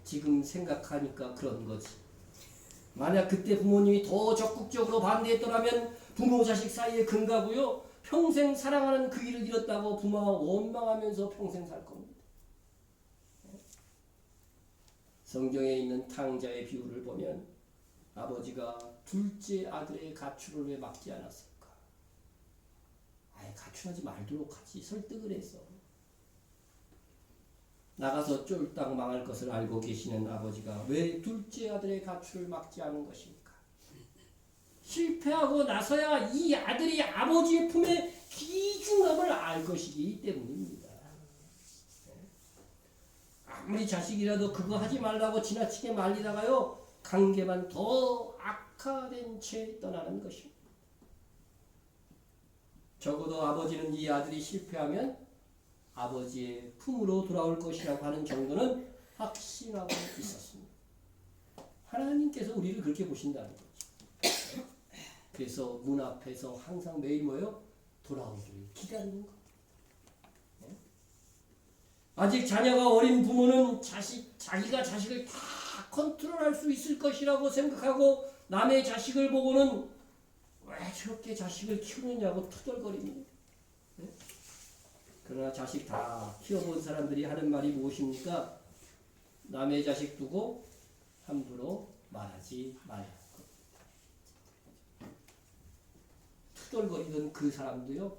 지금 생각하니까 그런 거지. 만약 그때 부모님이 더 적극적으로 반대했더라면 부모 자식 사이에 금가고요. 평생 사랑하는 그 일을 잃었다고 부모가 원망하면서 평생 살 겁니다. 성경에 있는 탕자의 비유를 보면 아버지가 둘째 아들의 가출을 왜 막지 않았을까? 아예 가출하지 말도록 하지 설득을 해서. 나가서 쫄딱 망할 것을 알고 계시는 아버지가 왜 둘째 아들의 가출을 막지 않은 것입니까? 실패하고 나서야 이 아들이 아버지의 품의 귀중함을 알 것이기 때문입니다. 아무리 자식이라도 그거 하지 말라고 지나치게 말리다가요 관계만 더 악화된 채 떠나는 것입니다. 적어도 아버지는 이 아들이 실패하면 아버지의 품으로 돌아올 것이라고 하는 정도는 확신하고 있었습니다. 하나님께서 우리를 그렇게 보신다는 거죠. 그래서 문 앞에서 항상 매일 뭐요? 돌아오기를 기다리는 거. 아직 자녀가 어린 부모는 자기가 자식을 다 컨트롤할 수 있을 것이라고 생각하고 남의 자식을 보고는 왜 저렇게 자식을 키우느냐고 투덜거립니다. 그러나 자식 다 키워본 사람들이 하는 말이 무엇입니까? 남의 자식 두고 함부로 말하지 말라. 투덜거리던 그 사람도요,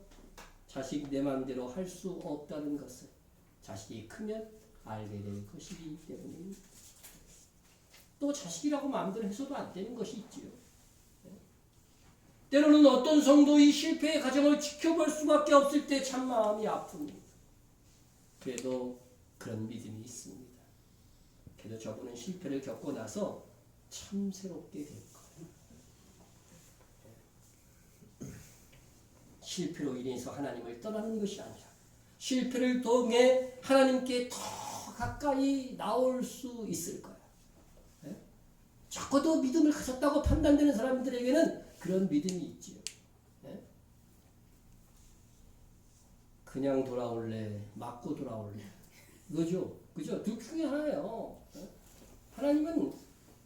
자식 내 마음대로 할 수 없다는 것을 자식이 크면 알게 될 것이기 때문입니다. 또 자식이라고 마음대로 해서도 안 되는 것이 있지요. 때로는 어떤 성도의 실패의 과정을 지켜볼 수밖에 없을 때 참 마음이 아픕니다. 그래도 그런 믿음이 있습니다. 그래도 저분은 실패를 겪고 나서 참 새롭게 될 거예요. 실패로 인해서 하나님을 떠나는 것이 아니라 실패를 통해 하나님께 더 가까이 나올 수 있을 거예요. 적어도 믿음을 가졌다고 판단되는 사람들에게는 그런 믿음이 있지요. 그냥 돌아올래, 맞고 돌아올래, 그죠? 그죠? 둘 중에 하나예요. 하나님은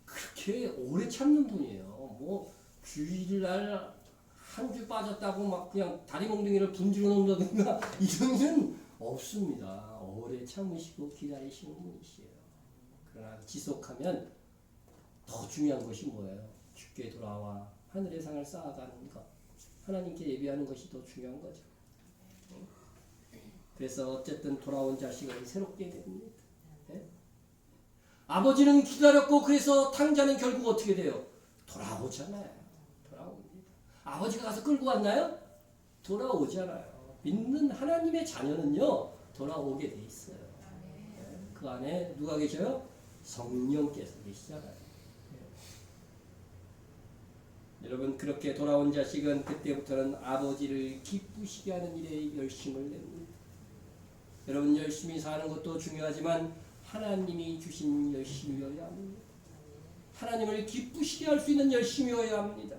그렇게 오래 참는 분이에요. 뭐 주일날 한 주 빠졌다고 막 그냥 다리 몽둥이를 분지러 놓는다든가 이런 일은 없습니다. 오래 참으시고 기다리시는 분이시에요. 그러나 지속하면 더 중요한 것이 뭐예요? 쉽게 돌아와 하늘의 상을 쌓아가는 것, 하나님께 예배하는 것이 더 중요한 거죠. 그래서 어쨌든 돌아온 자식을 새롭게 됩니다. 아버지는 기다렸고 그래서 탕자는 결국 어떻게 돼요? 돌아오잖아요. 돌아옵니다. 아버지가 가서 끌고 왔나요? 돌아오잖아요. 믿는 하나님의 자녀는요 돌아오게 돼 있어요. 그 안에 누가 계셔요? 성령께서 계시잖아요. 여러분 그렇게 돌아온 자식은 그때부터는 아버지를 기쁘시게 하는 일에 열심을 냅니다. 여러분 열심히 사는 것도 중요하지만 하나님이 주신 열심이어야 합니다. 하나님을 기쁘시게 할 수 있는 열심이어야 합니다.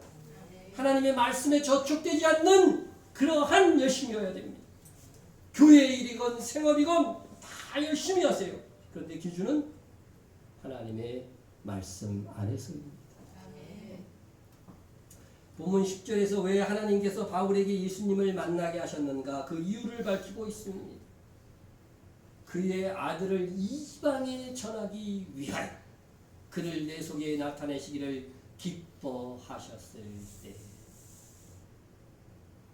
하나님의 말씀에 저촉되지 않는 그러한 열심이어야 됩니다. 교회 일이건 생업이건 다 열심히 하세요. 그런데 기준은 하나님의 말씀 안에서입니다. 본문 10절에서 왜 하나님께서 바울에게 예수님을 만나게 하셨는가 그 이유를 밝히고 있습니다. 그의 아들을 이방에 전하기 위하여 그를 내 속에 나타내시기를 기뻐하셨을 때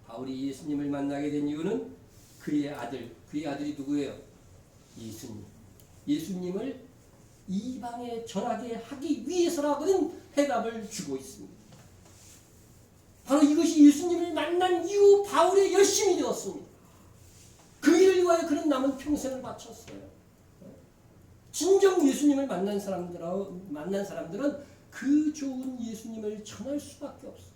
바울이 예수님을 만나게 된 이유는 그의 아들이 누구예요? 예수님을 이방에 전하게 하기 위해서라고는 해답을 주고 있습니다. 바로 이것이 예수님을 만난 이후 바울의 열심이 되었습니다. 그 일을 위하여 그는 남은 평생을 바쳤어요. 진정 예수님을 만난 사람들은 그 좋은 예수님을 전할 수밖에 없어요.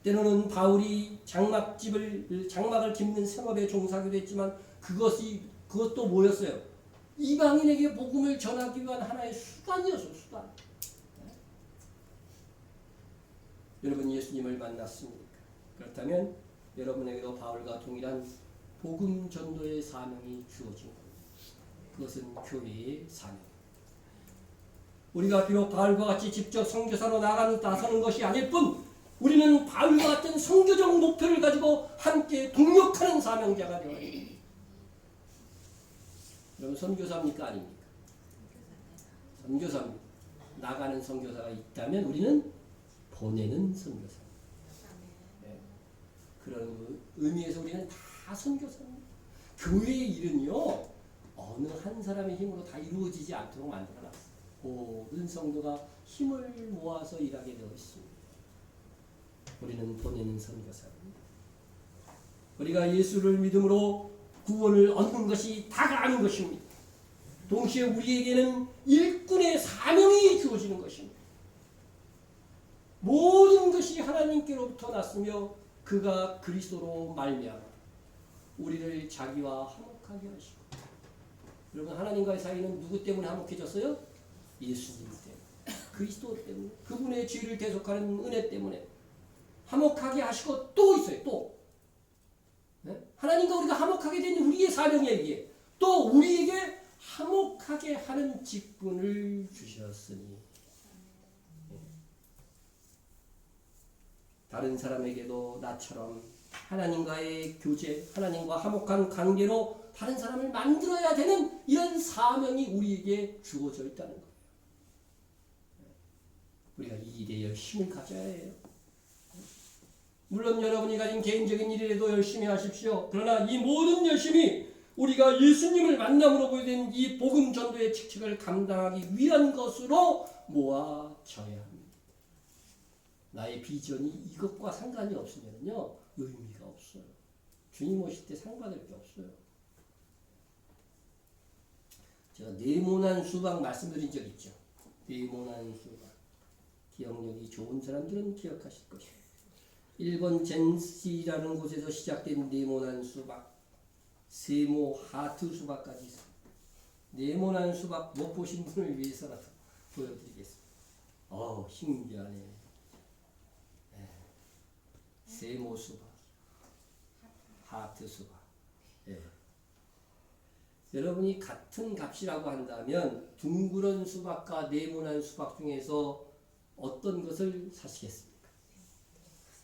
때로는 바울이 장막을 깁는 생업에 종사하기도 했지만 그것도 뭐였어요? 이방인에게 복음을 전하기 위한 하나의 수단이었어요. 수단. 여러분 예수님을 만났습니까? 그렇다면 여러분에게도 바울과 동일한 복음 전도의 사명이 주어진 겁니다. 그것은 교회의 사명. 우리가 비록 바울과 같이 직접 선교사로 나서는 것이 아닐 뿐 우리는 바울과 같은 선교적 목표를 가지고 함께 동력하는 사명자가 되어야 합니다. 여러분 선교사입니까? 아닙니까? 선교사입니다. 나가는 선교사가 있다면 우리는 보내는 선교사. 네. 그런 의미에서 우리는 다 선교사입니다. 교회의 일은요 어느 한 사람의 힘으로 다 이루어지지 않도록 만들어놨어요. 모든 성도가 힘을 모아서 일하게 되어 있습니다. 우리는 보내는 선교사입니다. 우리가 예수를 믿음으로 구원을 얻는 것이 다가 아닌 것입니다. 동시에 우리에게는 일꾼의 사명이 주어지는 것입니다. 모든 것이 하나님께로부터 났으며 그가 그리스도로 말미암아 우리를 자기와 화목하게 하시고. 여러분, 하나님과의 사이는 누구 때문에 화목해졌어요? 예수님 때문에, 그리스도 때문에, 그분의 죄를 대속하는 은혜 때문에 화목하게 하시고 또 있어요. 또 네? 하나님과 우리가 화목하게 된 우리의 사명에 의해 또 우리에게 화목하게 하는 직분을 주셨으니 다른 사람에게도 나처럼 하나님과의 교제, 하나님과 화목한 관계로 다른 사람을 만들어야 되는 이런 사명이 우리에게 주어져 있다는 거예요. 우리가 이 일에 열심을 가져야 해요. 물론 여러분이 가진 개인적인 일이라도 열심히 하십시오. 그러나 이 모든 열심이 우리가 예수님을 만남으로 보게 된 이 복음 전도의 직책을 감당하기 위한 것으로 모아져야 합니다. 나의 비전이 이것과 상관이 없으면요 의미가 없어요. 주님 오실 때 상 받을 게 없어요. 제가 네모난 수박 말씀드린 적 있죠. 네모난 수박. 기억력이 좋은 사람들은 기억하실 거예요. 일본 젠시라는 곳에서 시작된 네모난 수박, 세모 하트 수박까지 있습니다. 네모난 수박 못 보신 분을 위해서라도 보여드리겠습니다. 신기하네. 세모 수박, 하트 수박. 여러분이 같은 값이라고 한다면 둥그런 수박과 네모난 수박 중에서 어떤 것을 사시겠습니까?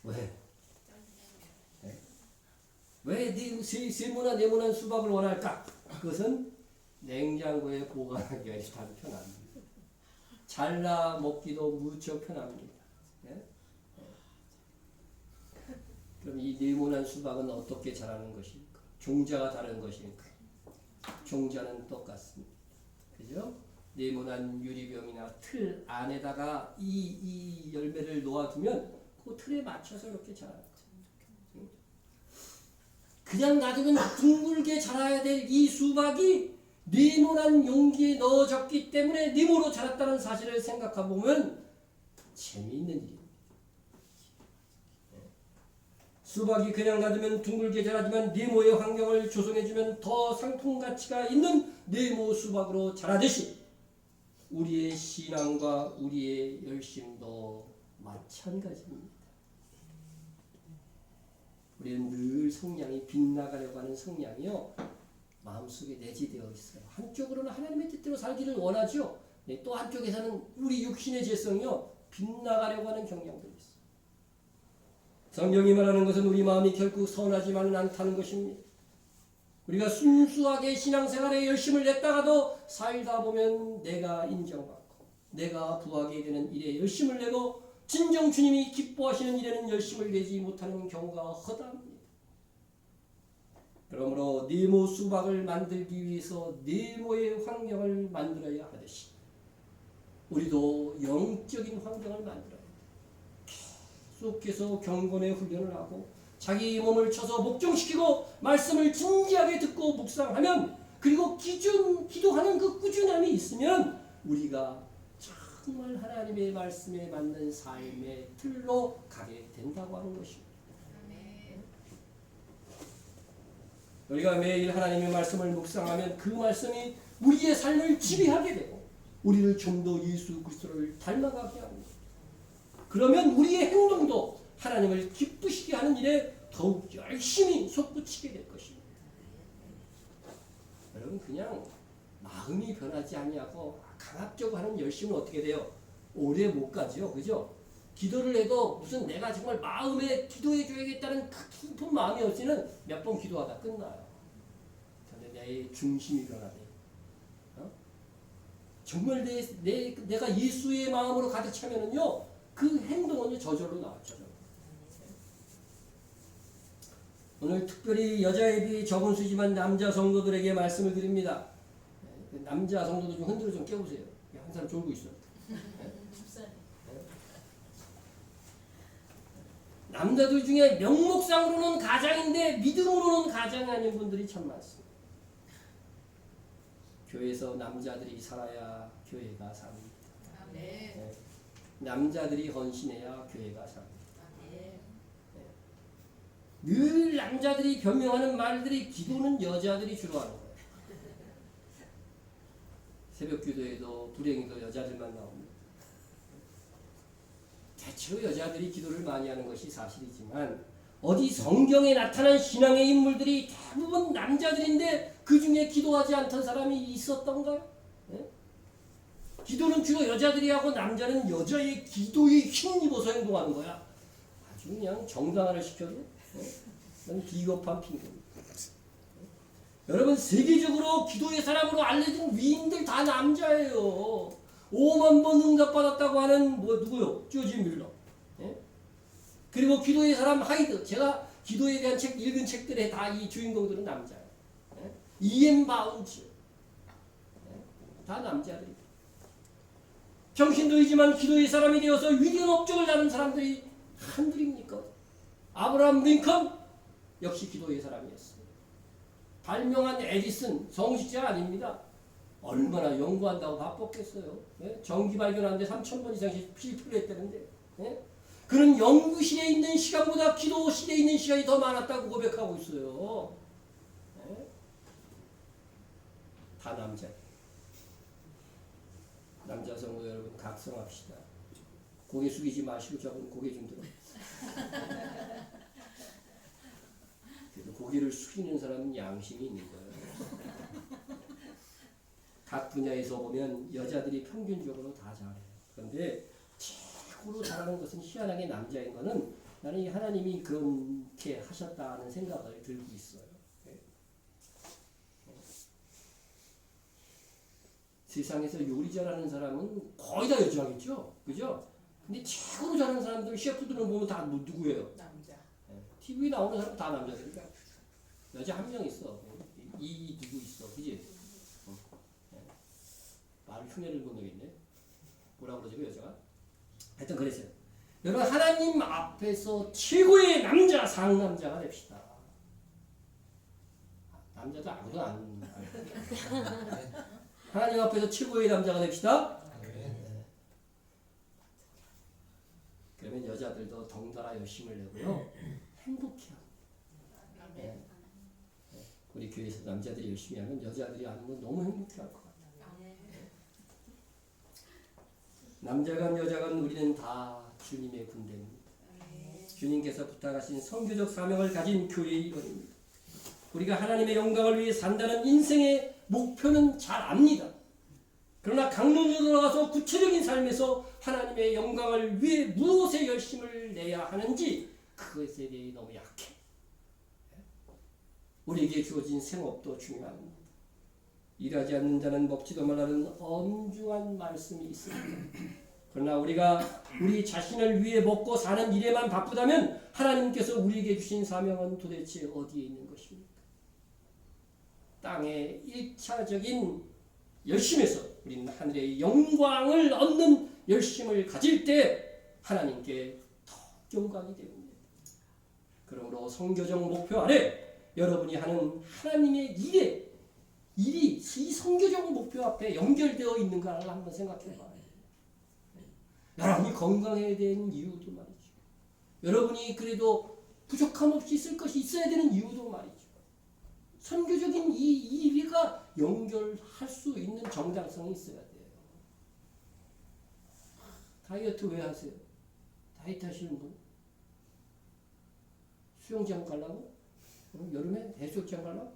왜? 왜 세모나 네모난 수박을 원할까? 그것은 냉장고에 보관하기가 일단 편합니다. 잘라 먹기도 무척 편합니다. 그럼 이 네모난 수박은 어떻게 자라는 것입니까? 종자가 다른 것입니까? 종자는 똑같습니다. 그죠? 네모난 유리병이나 틀 안에다가 이 열매를 놓아두면 그 틀에 맞춰서 이렇게 자라는 거죠. 그냥 놔두면 둥글게 자라야 될 이 수박이 네모난 용기에 넣어졌기 때문에 네모로 자랐다는 사실을 생각해보면 재미있는 일입니다. 수박이 그냥 놔두면 둥글게 자라지만 네모의 환경을 조성해주면 더 상품 가치가 있는 네모 수박으로 자라듯이 우리의 신앙과 우리의 열심도 마찬가지입니다. 우리는 늘 성량이 빗나가려고 하는 성량이요 마음속에 내재되어 있어요. 한쪽으로는 하나님의 뜻대로 살기를 원하죠. 또 한쪽에서는 우리 육신의 죄성이요 빗나가려고 하는 경향들이 있어요. 성경이 말하는 것은 우리 마음이 결국 선하지만은 않다는 것입니다. 우리가 순수하게 신앙생활에 열심을 냈다가도 살다 보면 내가 인정받고 내가 부하게 되는 일에 열심을 내고 진정 주님이 기뻐하시는 일에는 열심을 내지 못하는 경우가 허다합니다. 그러므로 네모 수박을 만들기 위해서 네모의 환경을 만들어야 하듯이 우리도 영적인 환경을 만들어야 합니다. 계속해서 경건의 훈련을 하고 자기 몸을 쳐서 목종시키고 말씀을 진지하게 듣고 묵상하면 그리고 기도하는 그 꾸준함이 있으면 우리가 정말 하나님의 말씀에 맞는 삶의 틀로 가게 된다고 하는 것입니다. 우리가 매일 하나님의 말씀을 묵상하면 그 말씀이 우리의 삶을 지배하게 되고 우리를 좀 더 예수 그리스도를 닮아가게 합니다. 그러면 우리의 행동도 하나님을 기쁘시게 하는 일에 더욱 열심히 솟구치게 될 것입니다. 여러분 그냥 마음이 변하지 않냐고 강압적으로 하는 열심은 어떻게 돼요? 오래 못 가죠. 그죠? 기도를 해도 무슨 내가 정말 마음에 기도해 줘야겠다는 깊은 마음이 없이는 몇 번 기도하다 끝나요. 근데 내 중심이 변화돼요. 정말 내가 예수의 마음으로 가득 차면은요, 그 행동은 저절로 나왔죠. 오늘 특별히 여자에 비해 적은 수지만 남자 성도들에게 말씀을 드립니다. 남자 성도들 좀 흔들어 좀 깨우세요. 항상 졸고 있어요. 남자들 중에 명목상으로는 가장인데 믿음으로는 가장이 아닌 분들이 참 많습니다. 교회에서 남자들이 살아야 교회가 삽니다. 네. 네. 남자들이 헌신해야 교회가 삽니다. 네. 늘 남자들이 변명하는 말들이 기도는 여자들이 주로 하는 거예요. 새벽 기도에도 불행히도 여자들만 나옵니다. 대체로 여자들이 기도를 많이 하는 것이 사실이지만 어디 성경에 나타난 신앙의 인물들이 대부분 남자들인데 그 중에 기도하지 않던 사람이 있었던가요? 네? 기도는 주로 여자들이 하고 남자는 여자의 기도에 힘입어서 행동하는 거야. 아주 그냥 정당화를 시켜도 비겁한 핑계입니다. 여러분 세계적으로 기도의 사람으로 알려진 위인들 다 남자예요. 5만 번 응답받았다고 하는 누구요? 조지 뮬러. 예? 그리고 기도의 사람 하이드. 제가 기도에 대한 책 읽은 책들에 다 이 주인공들은 남자예요. 예? E.M. 바운즈. 예? 다 남자들이에요. 평신도이지만 기도의 사람이 되어서 위대한 업적을 다룬 사람들이 한둘입니까? 아브라함 링컨 역시 기도의 사람이었어요. 발명한 에디슨 성직자 아닙니다. 얼마나 연구한다고 바빴겠어요. 예? 전기 발견하는데 3,000번 이상씩 필요를 했다는데 예? 그는 연구실에 있는 시간보다 기도실에 있는 시간이 더 많았다고 고백하고 있어요. 예? 다 남자. 남자 성도 여러분 각성합시다. 고개 숙이지 마시고 저분 고개 좀 들어. 그래도 고개를 숙이는 사람은 양심이 있는 거예요. 각 분야에서 보면 여자들이 평균적으로 다 잘해요. 그런데 최고로 잘하는 것은 희한하게 남자인 거는 나는 이 하나님이 그렇게 하셨다는 생각을 들고 있어요. 세상에서 요리 잘하는 사람은 거의 다 여자겠죠? 그죠? 근데 최고로 잘하는 사람들, 셰프들은 보면 다 누구예요? 남자. TV에 나오는 사람 다 남자들이야. 여자 한 명 있어. 이 누구 있어. 그지? 말을 흉내를 못 내겠네. 뭐라 그러죠, 그 여자가? 하여튼 그랬어요. 여러분, 하나님 앞에서 최고의 남자, 상남자가 됩시다. 남자도 아무도 안. 하나님 앞에서 최고의 남자가 됩시다. 그러면 여자들도 덩달아 열심을 내고요. 행복해요. 네. 우리 교회에서 남자들이 열심히 하면 여자들이 하는 건 너무 행복해할 것 같아요. 남자간 여자간 우리는 다 주님의 군대입니다. 주님께서 부탁하신 선교적 사명을 가진 교회의 일원입니다. 우리가 하나님의 영광을 위해 산다는 인생의 목표는 잘 압니다. 그러나 강론으로 들어가서 구체적인 삶에서 하나님의 영광을 위해 무엇에 열심을 내야 하는지 그것에 대해 너무 약해. 우리에게 주어진 생업도 중요합니다. 일하지 않는 자는 먹지도 말라는 엄중한 말씀이 있습니다. 그러나 우리가 우리 자신을 위해 먹고 사는 일에만 바쁘다면 하나님께서 우리에게 주신 사명은 도대체 어디에 있는 것입니까? 땅의 1차적인 열심에서 우리는 하늘의 영광을 얻는 열심을 가질 때 하나님께 더 영광이 됩니다. 그러므로 선교적 목표 아래 여러분이 하는 하나님의 일이 이 선교적 목표 앞에 연결되어 있는가를 한번 생각해 봐요. 여러분이 건강해야 되는 이유도 말이죠. 여러분이 그래도 부족함 없이 쓸 것이 있어야 되는 이유도 말이죠. 선교적인 이 일과 연결할 수 있는 정당성이 있어야 돼요. 다이어트 왜 하세요? 다이어트 하시는 분? 수영장 가려고? 여름에 해수욕장 가려고?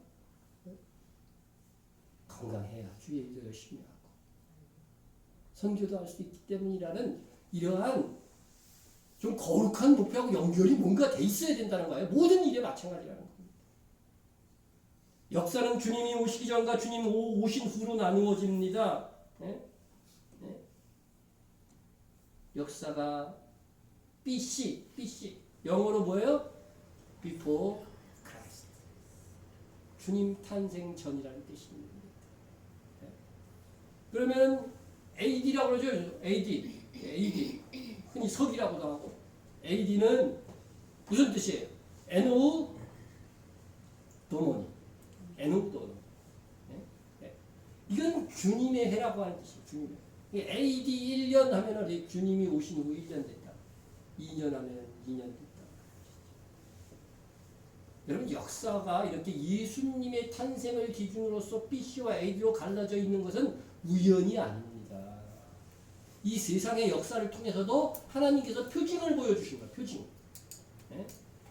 건강해야 주의 일도 열심히 하고 선교도 할 수 있기 때문이라는 이러한 좀 거룩한 목표하고 연결이 뭔가 돼 있어야 된다는 거예요. 모든 일에 마찬가지라는 겁니다. 역사는 주님이 오시기 전과 주님 오신 후로 나누어집니다. 네? 네. 역사가 BC 영어로 뭐예요? Before Christ. 주님 탄생 전이라는 뜻입니다. 네? 그러면 AD라고 그러죠. AD 흔히 서기라고도 하고 AD는 무슨 뜻이에요? 에노 도모니. 에녹도. 네? 네. 이건 주님의 해라고 하는 것이에요. 주님의. AD 1년 하면은 주님이 오신 후 1년 됐다. 2년 하면 2년 됐다. 여러분 역사가 이렇게 예수님의 탄생을 기준으로서 BC와 AD로 갈라져 있는 것은 우연이 아닙니다. 이 세상의 역사를 통해서도 하나님께서 표징을 보여주신 거예요. 표징. 네?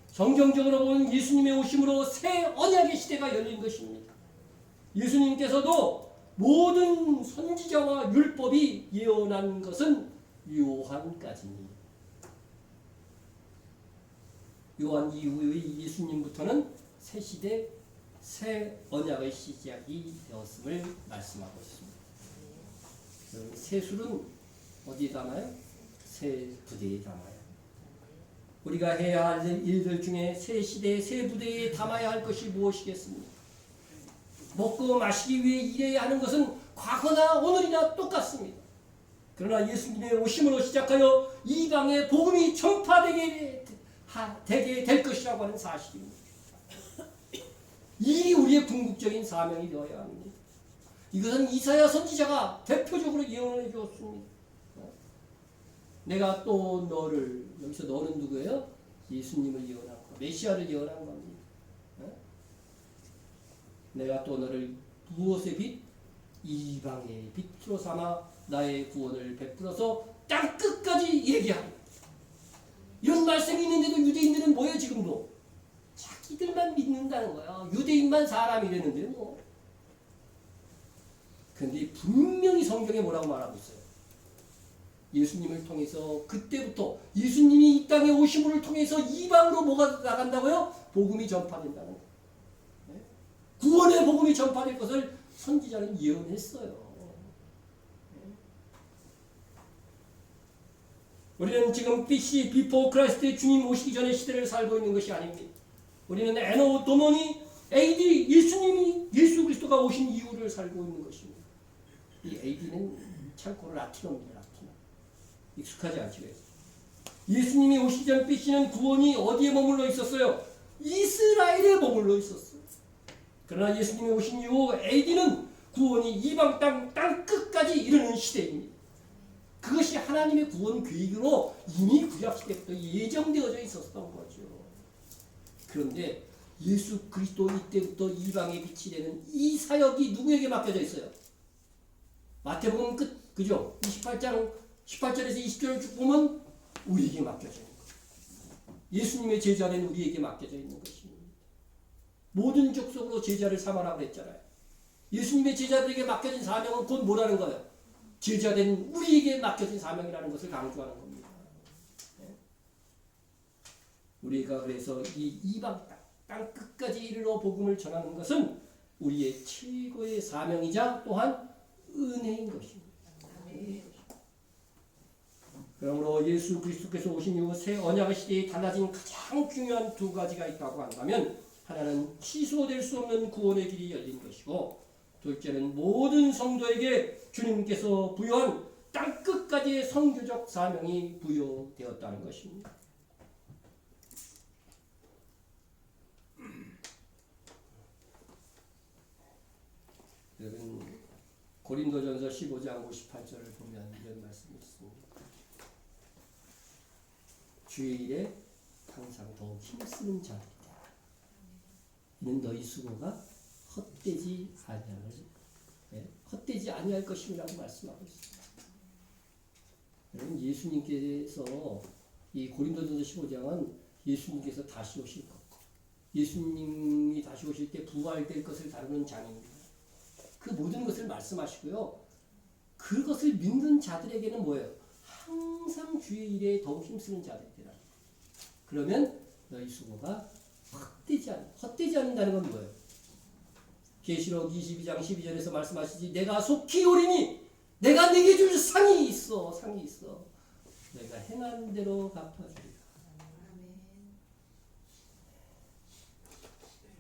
성경적으로 보면 예수님의 오심으로 새 언약의 시대가 열린 것입니다. 예수님께서도 모든 선지자와 율법이 예언한 것은 요한까지니. 요한 이후의 예수님부터는 새 시대, 새 언약의 시작이 되었음을 말씀하고 있습니다. 새 술은 어디에 담아요? 새 부대에 담아요. 우리가 해야 할 일들 중에 새 시대, 새 부대에 담아야 할 것이 무엇이겠습니까? 먹고 마시기 위해 일해야 하는 것은 과거나 오늘이나 똑같습니다. 그러나 예수님의 오심으로 시작하여 이방의 복음이 전파되게 될 것이라고 하는 사실입니다. 이 우리의 궁극적인 사명이 되어야 합니다. 이것은 이사야 선지자가 대표적으로 예언해 주었습니다. 내가 또 너를, 여기서 너는 누구예요? 예수님을 예언한 거, 메시아를 예언한 겁니다. 내가 또 너를 무엇의 빛? 이방의 빛으로 삼아 나의 구원을 베풀어서 땅 끝까지 이르게 하리라. 이런 말씀이 있는데도 유대인들은 뭐예요 지금도? 자기들만 믿는다는 거야. 유대인만 사람이라는데 뭐. 그런데 분명히 성경에 뭐라고 말하고 있어요? 예수님을 통해서 그때부터 예수님이 이 땅에 오심을 통해서 이방으로 뭐가 나간다고요? 복음이 전파된다는 거예요. 구원의 복음이 전파될 것을 선지자는 예언했어요. 우리는 지금 BC, 비포 크라이스트의 주님 오시기 전의 시대를 살고 있는 것이 아닙니다. 우리는 에노 도모니 AD 예수 그리스도가 오신 이후를 살고 있는 것입니다. 이 AD는 참고로 라틴어입니다. 라틴어. 익숙하지 않죠. 예수님이 오시기 전 BC는 구원이 어디에 머물러 있었어요? 이스라엘에 머물러 있었어요. 그러나 예수님이 오신 이후 AD는 구원이 이방 땅 끝까지 이르는 시대입니다. 그것이 하나님의 구원 계획으로 이미 구약시대부터 예정되어져 있었던 거죠. 그런데 예수 그리스도 이때부터 이방의 빛이 되는 이 사역이 누구에게 맡겨져 있어요? 마태복음 그죠? 28장 18절에서 20절을 쭉 보면 우리에게 맡겨져 있는 거예요. 예수님의 제자는 우리에게 맡겨져 있는 것입니다. 모든 족속으로 제자를 삼아라고 했잖아요. 예수님의 제자들에게 맡겨진 사명은 곧 뭐라는 거예요? 제자된 우리에게 맡겨진 사명이라는 것을 강조하는 겁니다. 우리가 그래서 이 이방 땅 끝까지 이르러 복음을 전하는 것은 우리의 최고의 사명이자 또한 은혜인 것입니다. 그러므로 예수 그리스도께서 오신 이후 새 언약의 시대에 달라진 가장 중요한 두 가지가 있다고 한다면 하나는 취소될 수 없는 구원의 길이 열린 것이고 둘째는 모든 성도에게 주님께서 부여한 땅 끝까지의 선교적 사명이 부여되었다는 것입니다. 여러분 고린도전서 15장 58절을 보면 이런 말씀이 있습니다. 주의 일에 항상 더욱 힘쓰는 자들이다. 이는 너희 수고가 헛되지 아니할 것임이라고 말씀하고 있습니다. 여러분 예수님께서 이 고린도전서 15장은 예수님께서 다시 오실 것, 예수님이 다시 오실 때 부활될 것을 다루는 장입니다. 그 모든 것을 말씀하시고요. 그것을 믿는 자들에게는 뭐예요? 항상 주의 일에 더욱 힘쓰는 자들이라. 그러면 너희 수고가 헛되지 않는다는 건 뭐예요? 계시록 22장 12절에서 말씀하시지 내가 속히 오리니 내가 네게 줄 상이 있어. 내가 행한 대로 갚아주리라.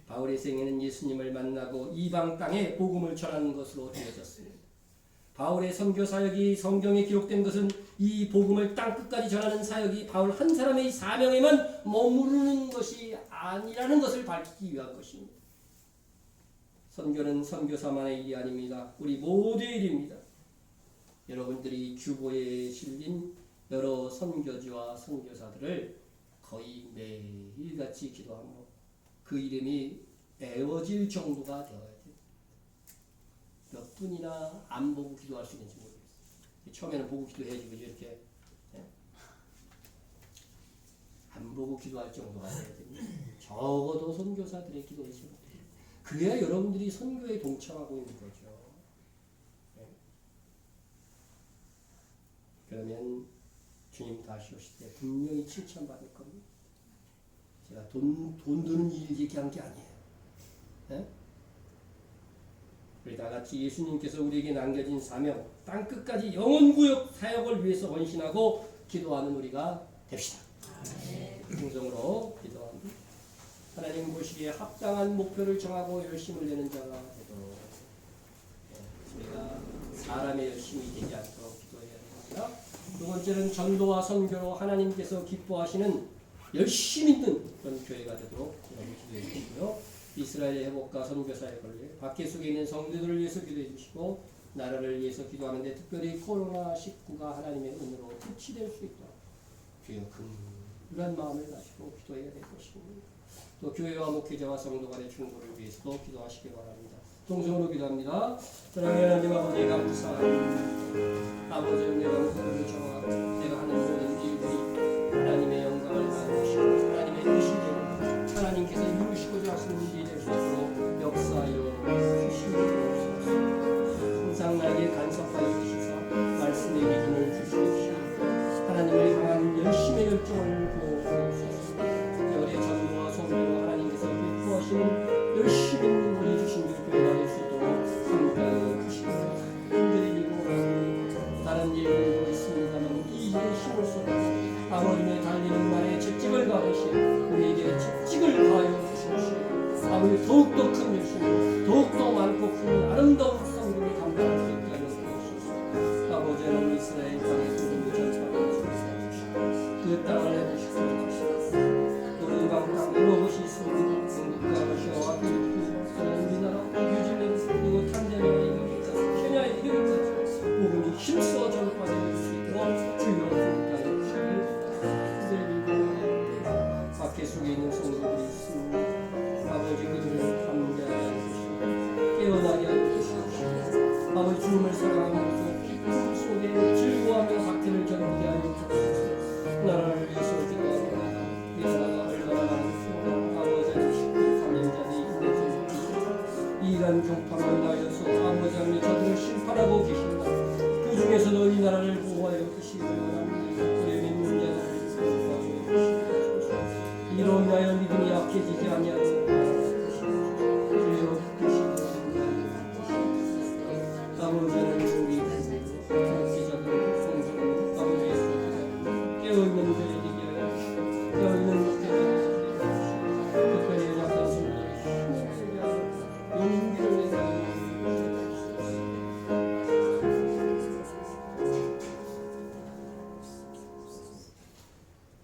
바울의 생애는 예수님을 만나고 이방 땅에 복음을 전하는 것으로 되어졌습니다. 바울의 선교 사역이 성경에 기록된 것은 이 복음을 땅 끝까지 전하는 사역이 바울 한 사람의 사명에만 머무르는 것이 아니라는 것을 밝히기 위한 것입니다. 선교는 선교사만의 일이 아닙니다. 우리 모두의 일입니다. 여러분들이 주보에 실린 여러 선교지와 선교사들을 거의 매일같이 기도하며 그 이름이 애워질 정도가 되어야 돼요. 몇 분이나 안 보고 기도할 수 있는지 모르겠어요. 처음에는 보고 기도해야지, 그죠? 이렇게. 안 보고 기도할 정도가 돼야 됩니다. 적어도 선교사들의 기도에 제목돼요. 그래야 여러분들이 선교에 동참하고 있는 거죠. 그러면 주님 다시 오실 때 분명히 칭찬받을 겁니다. 제가 돈 드는 일 얘기한 게 아니에요. 네? 우리 다 같이 예수님께서 우리에게 남겨진 사명, 땅끝까지 영혼구역 사역을 위해서 헌신하고 기도하는 우리가 됩시다. 충성으로 기도합니다. 하나님 보시기에 합당한 목표를 정하고 열심을 내는 자가 되도록 우리가 사람의 열심이 되지 않도록 기도해야 됩니다. 두 번째는 전도와 선교로 하나님께서 기뻐하시는 열심 있는 그런 교회가 되도록 기도해 주시고요. 이스라엘의 회복과 선교 사역을 위해 밖에 속에 있는 성도들을 위해서 기도해 주시고 나라를 위해서 기도하는데 특별히 코로나19가 하나님의 은혜로 끝이 될 수 있도록 주여 긍휼한 마음을 가지고 기도해야 될 것입니다. 또 교회와 목회자와 성도 간의 충돌을 위해서도 기도하시기 바랍니다. 동성으로 기도합니다. 사랑하는 하나님 아버지 감사합니다. 아버지 내가 목표를 정하고 내가 하는 모든 일들이 하나님의 영광을 받으시고 하나님의 뜻이되고 하나님께서 이루시고자 하시는 일이 될 수 있도록 역사하여 주시옵소서. 항상 나에게 간섭하여 주시사 말씀의 믿음을 주시옵시고 하나님을 향한 열심의 열정을 보옵소서. 우리의 전도와 선교로 하나님께서 기뻐하시는 열심 있는 우리 주신 교회가 될 수 있도록 함께하여 주시옵소서. 힘들이고 다른 일들도 있습니다만 이 일에 힘을 쏟아 아버님의 달리는 날에 채찍을 가르시 우리에게 채찍을 가하여 주시옵시고 아버지 더욱더 큰 열심으로 더욱더 많고 큰 아름다운 선교를 감당할 수 있게 하여 주옵소서. 아버지 하나님 이스라엘 땅에 주님의 전파를 주옵소서. 그 땅을 해주시옵소서. 우방 땅 여러 곳이 있습니다. 중국과 러시아와 필리핀, 우리나라, 뉴질랜드 그리고 탄자니아 이기까지 케냐 이기까지 복음이 힘써 전파되어 주시도록 주여 함께하여 주시옵소서. 밖에 속에 있는 성도들이 있습니다. 아버지 그들을 함께하여 주시옵소서. 깨어나게 하여 주시옵소서. 아버지 주님을 사랑하면서 기쁨 속에 즐거워하며 박해를 견디게 하여 주옵소서. 나라를 위해서 기도합니다. 이 나라가 얼마나 많은 아버지 감염자들이 있는지 이란 종파를 나여서 아버지 하나님 저들을 심판하고 계신다. 그 중에서도 이 나라를 보호하여 주시기 원합니다. 우리의 믿는 자들을 보호하여 주시옵소서. 이로 인하여 믿음이 약해지지 아니하도록 주여 계시옵소서. 아버지 하나님 우리 목회자들 성도들 아버지 깨어있는 자들에게 깨어있는 목회자들 특별히 약한 성도들에게 용기를 내게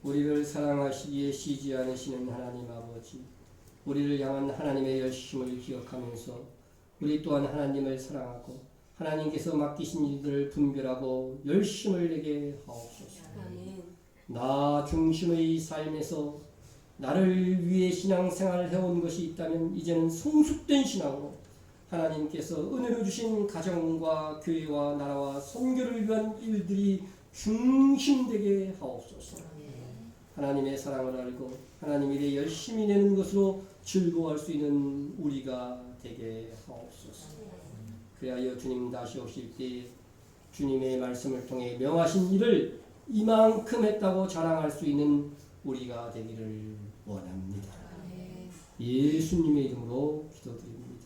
우리를 사랑하시기에 쉬지 않으시는 하나님 아버지, 우리를 향한 하나님의 열심을 기억하면서 우리 또한 하나님을 사랑하고 하나님께서 맡기신 일들을 분별하고 열심을 내게 하옵소서. 나 중심의 삶에서 나를 위해 신앙생활을 해온 것이 있다면 이제는 성숙된 신앙으로 하나님께서 은혜로 주신 가정과 교회와 나라와 선교를 위한 일들이 중심되게 하옵소서. 하나님의 사랑을 알고 하나님 일에 열심히 내는 것으로 즐거워할 수 있는 우리가 되게 하옵소서. 그리하여 주님 다시 오실 때 주님의 말씀을 통해 명하신 일을 이만큼 했다고 자랑할 수 있는 우리가 되기를 원합니다. 예수님의 이름으로 기도드립니다.